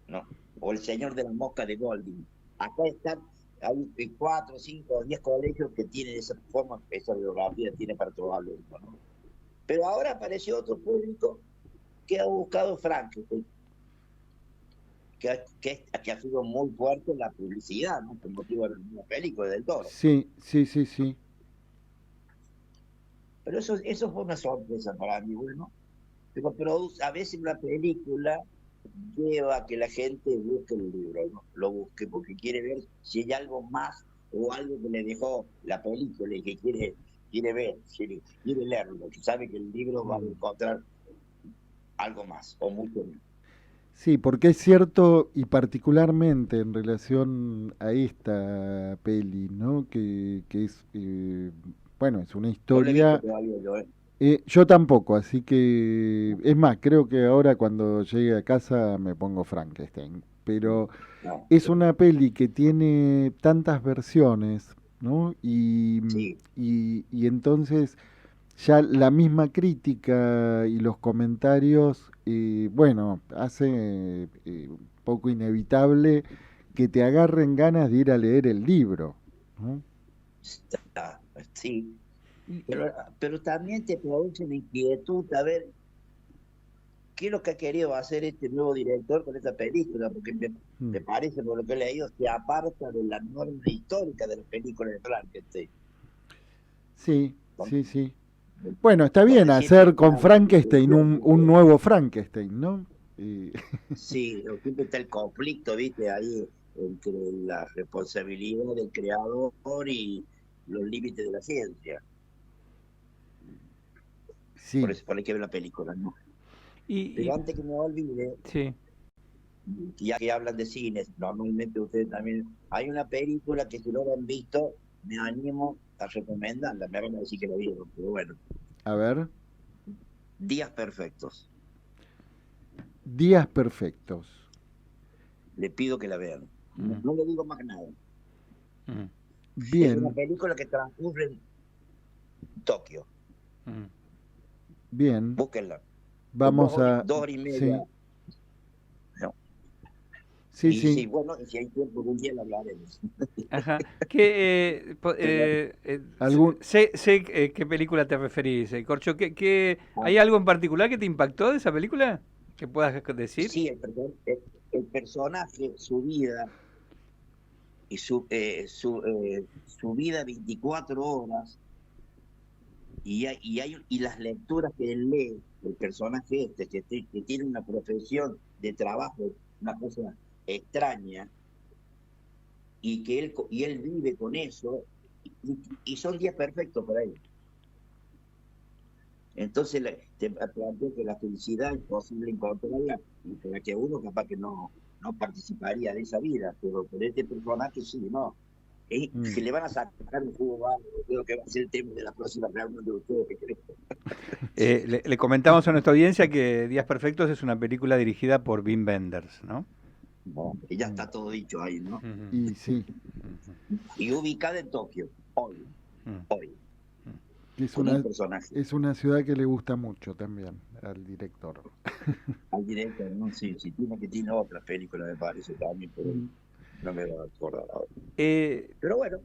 ¿No? O El Señor de la Mosca de Golding. Acá están, hay 4, 5, 10 colegios que tienen esa forma, esa bibliografía tiene para probarlo, ¿no? Pero ahora apareció otro público que ha buscado Frankenstein. Que ha sido muy fuerte la publicidad, ¿no? Por motivo de la película del Toro. Sí. Pero eso fue una sorpresa para mí, bueno. Pero a veces una película lleva a que la gente busque el libro, ¿no? Lo busque porque quiere ver si hay algo más o algo que le dejó la película y que quiere ver, quiere leerlo, que sabe que el libro va a encontrar algo más o mucho más. Sí, porque es cierto, y particularmente en relación a esta peli, ¿no? Que es, bueno, es una historia... yo tampoco, así que... Es más, creo que ahora cuando llegue a casa me pongo Frankenstein. Pero es una peli que tiene tantas versiones, ¿no? Y entonces... ya la misma crítica y los comentarios, bueno, hace un poco inevitable que te agarren ganas de ir a leer el libro, ¿no? Sí, pero también te produce una inquietud a ver qué es lo que ha querido hacer este nuevo director con esta película, porque me parece, por lo que he leído, se aparta de la norma histórica de la película de Frankenstein. Sí. Bueno, está bien hacer con Frankenstein un nuevo Frankenstein, ¿no? Sí, siempre está el conflicto, ¿viste? Ahí entre la responsabilidad del creador y los límites de la ciencia. Sí. Por eso hay que ver la película, ¿no? Pero antes que me olvide, ya que hablan de cines, normalmente ustedes también, hay una película que si no lo han visto, me animo a recomendarla, me van a decir que la vieron, pero bueno. A ver. Días perfectos. Días perfectos. Le pido que la vean. No le digo más nada. Bien. Es una película que transcurre en Tokio. Bien. Búsquenla. Vamos a... 2 horas y media. Sí. Sí, sí. Sí, bueno, y si hay tiempo, un día lo hablaremos. Ajá. Sé qué película te referís, Corcho. ¿Hay algo en particular que te impactó de esa película? ¿Que puedas decir? Sí, el personaje, su vida, y su vida 24 horas, y las lecturas que él lee, el personaje que tiene una profesión de trabajo, una cosa extraña, y él vive con eso, y son días perfectos para él. Entonces te planteo que la felicidad es posible encontrarla, y para que uno capaz que no participaría de esa vida, pero por este personaje sí, ¿no? Que le van a sacar un jugo barro, creo que va a ser el tema de la próxima reunión de ustedes, creo. Le comentamos a nuestra audiencia que Días Perfectos es una película dirigida por Wim Wenders, ¿no? Bueno, y ya está todo dicho ahí, ¿no? Y sí. Y ubicada en Tokio, hoy. Es una ciudad que le gusta mucho también al director. Al director, no sé, si tiene otra película, me parece también, pero no me va a acordar ahora. Pero bueno.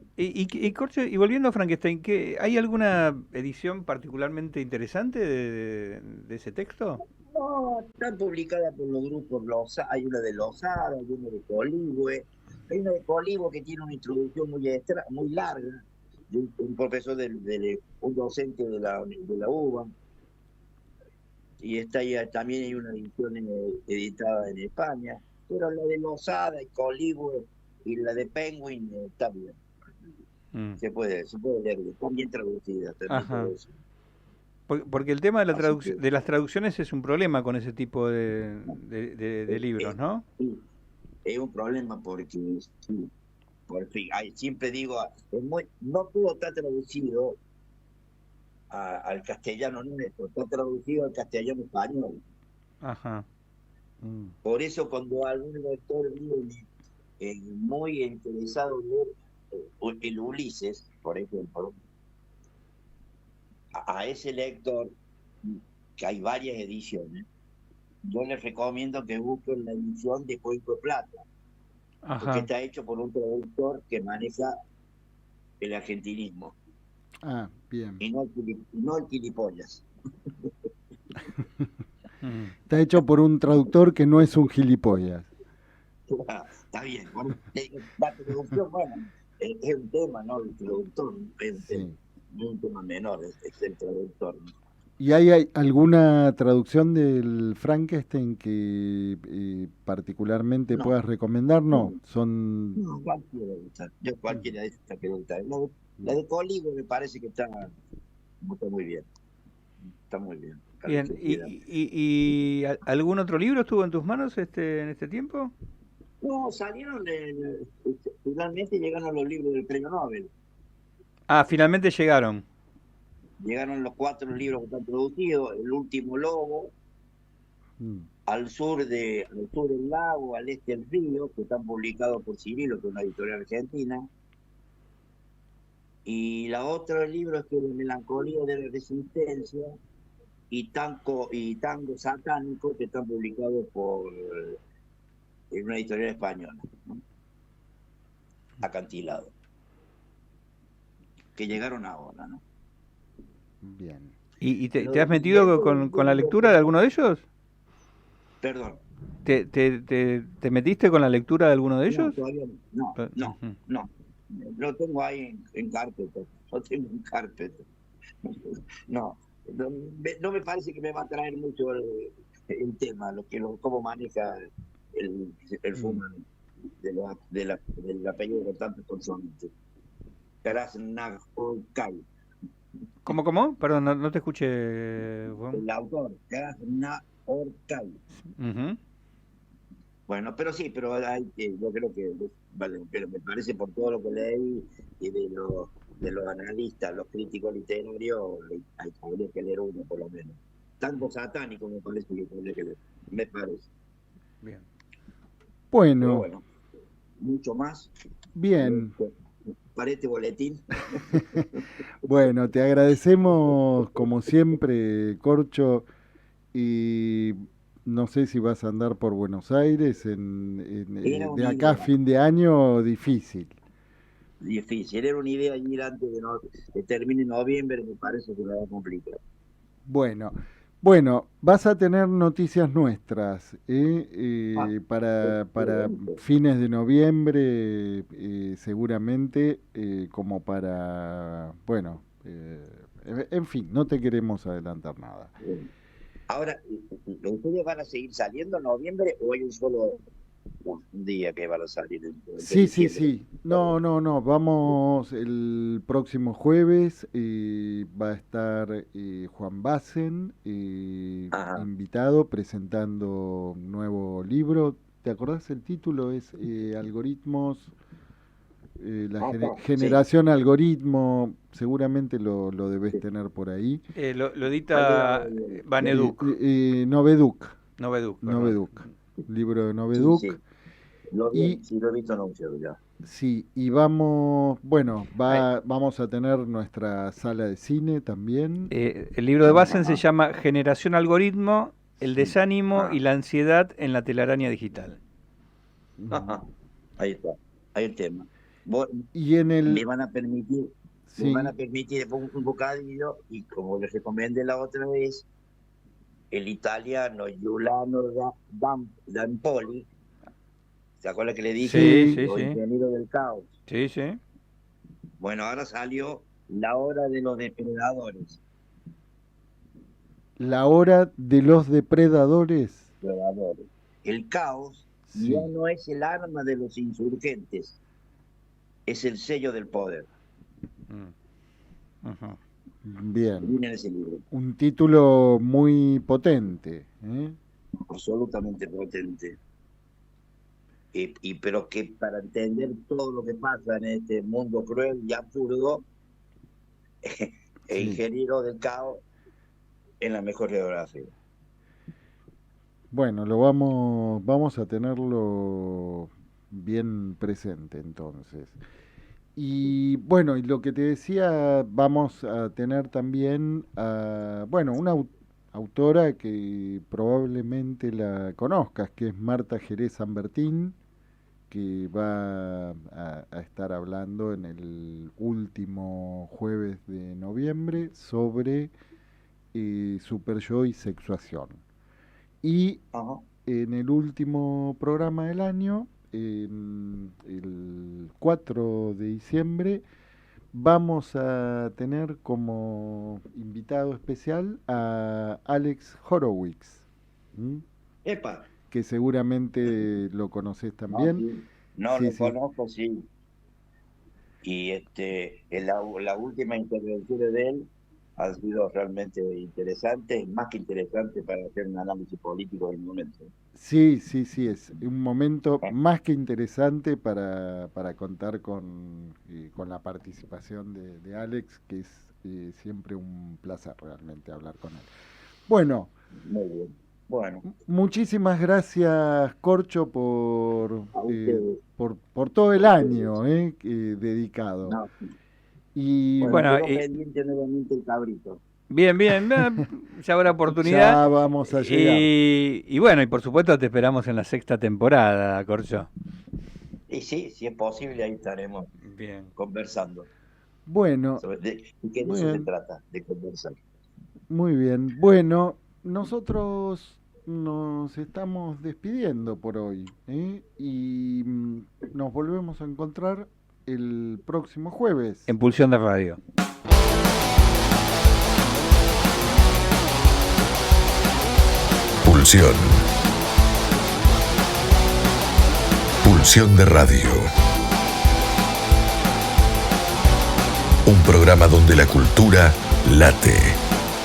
Corcho, y volviendo a Frankenstein, ¿hay alguna edición particularmente interesante de ese texto? No, están publicadas por los grupos, hay una de Lozada, hay una de Coligüe, hay una de Coligüe que tiene una introducción muy larga, de un profesor, un docente de la UBA, y también hay una edición editada en España, pero la de Lozada y Coligüe y la de Penguin está bien. Se puede leer, están bien traducidas. Porque el tema de las traducciones es un problema con ese tipo de libros, ¿no? Sí, es un problema porque siempre digo, no todo está traducido al castellano nuestro, está traducido al castellano español. Ajá. Por eso cuando algún lector viene muy interesado en leer el Ulises, por ejemplo, a ese lector, que hay varias ediciones, yo les recomiendo que busquen la edición de Cuenco de Plata, porque está hecho por un traductor que maneja el argentinismo. Ah, bien. Y no el gilipollas. Está hecho por un traductor que no es un gilipollas. Está bien. La traducción, bueno, es un tema, ¿no? El traductor no un tema menor, es el traductor, ¿no? ¿Y hay alguna traducción del Frankenstein que particularmente puedas recomendar? No, No, cualquiera gusta. Yo cualquiera de estas que gusta. La de Coligüe me parece que está muy bien. Está muy bien. Bien. ¿Y algún otro libro estuvo en tus manos en este tiempo? No, finalmente llegaron los libros del Premio Nobel. Ah, finalmente llegaron. Llegaron los 4 libros que están traducidos, El último lobo, al sur del lago, al este del río, que están publicados por Cirilo, que es una editorial argentina. Y la otra libro es que La melancolía de la resistencia y Tango satánico, que están publicados en una editorial española, ¿no? Acantilado, que llegaron ahora, ¿no? Bien. ¿Y te has metido con la lectura de alguno de ellos? Perdón. ¿Te metiste con la lectura de alguno de ellos? No, todavía no. Lo tengo ahí en carpeta. Lo tengo en carpeta. No me parece que me va a traer mucho el tema, cómo maneja el Fuhrman del apellido de tantos consonantes. Krasznahorkai. ¿Cómo? Perdón, no te escuché. El autor, Krasznahorkai. Bueno, pero sí, yo creo que vale, pero me parece por todo lo que leí y de los analistas, los críticos literarios, habría que leer uno por lo menos. Tango satánico me parece que habría que leer, me parece. Bien. Bueno, mucho más. Bien. para este boletín. Bueno, te agradecemos como siempre, Corcho, y no sé si vas a andar por Buenos Aires de acá a fin de año, difícil. Difícil, era una idea ir antes de que termine noviembre, me parece que la va a complicar. Bueno, vas a tener noticias nuestras para fines de noviembre, seguramente, como para, bueno, en fin, no te queremos adelantar nada. Ahora, ¿ustedes van a seguir saliendo en noviembre o hay un solo día que van a salir? Sí. No. Vamos el próximo jueves. Va a estar Juan Bassen, invitado, presentando un nuevo libro. ¿Te acordás el título? Es Algoritmos, generación algoritmo. Seguramente lo debes tener por ahí. Lo edita Baneduc. Noveduc. Noveduc. Libro de Noveduc. Sí. Lo he visto anunciado ya. Sí, y vamos a tener nuestra sala de cine también. El libro de Bassen se llama Generación Algoritmo, el desánimo y la ansiedad en la telaraña digital. Ahí está, ahí el tema. Y me van a permitir un bocadillo, y como les recomendé la otra vez, el italiano Giuliano D'Ampoli, ¿se acuerda que le dije? Sí. Ingeniero del caos. Sí. Bueno, ahora salió La hora de los depredadores. La hora de los depredadores. El caos ya no es el arma de los insurgentes, es el sello del poder. Bien. Viene en ese libro. Un título muy potente. Absolutamente potente. Pero que para entender todo lo que pasa en este mundo cruel y absurdo, el ingeniero del caos en la mejor geografía. Bueno, vamos a tenerlo bien presente entonces. Y bueno, y lo que te decía, vamos a tener también una autora que probablemente la conozcas, que es Marta Jerez Sanbertín, que va a estar hablando en el último jueves de noviembre sobre superyo y sexuación. Y en el último programa del año, el 4 de diciembre, vamos a tener como invitado especial a Alex Horowitz. ¡Epa! Que seguramente lo conoces también. Lo conozco, sí. Y la última intervención de él ha sido realmente interesante, más que interesante para hacer un análisis político del momento. Sí, es un momento más que interesante para contar con la participación de Alex, que es siempre un placer realmente hablar con él. Bueno. Muy bien. Bueno. Muchísimas gracias, Corcho, por todo el año dedicado. No. Y pendiente nuevamente el cabrito. Bien, ya habrá oportunidad. Ya vamos a llegar. Y bueno, y por supuesto te esperamos en la 6ª temporada, Corcho. Y sí, si es posible, ahí estaremos conversando. Bueno. ¿De qué de eso se trata? De conversar. Muy bien. Bueno, nosotros nos estamos despidiendo por hoy, y nos volvemos a encontrar el próximo jueves. En Pulsión de Radio. Pulsión. Pulsión de Radio. Un programa donde la cultura late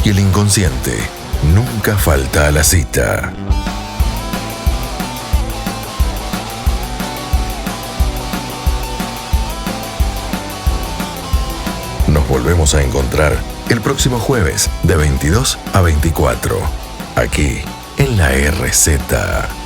y el inconsciente nunca falta a la cita. Nos volvemos a encontrar el próximo jueves de 22 a 24, aquí en la RZ.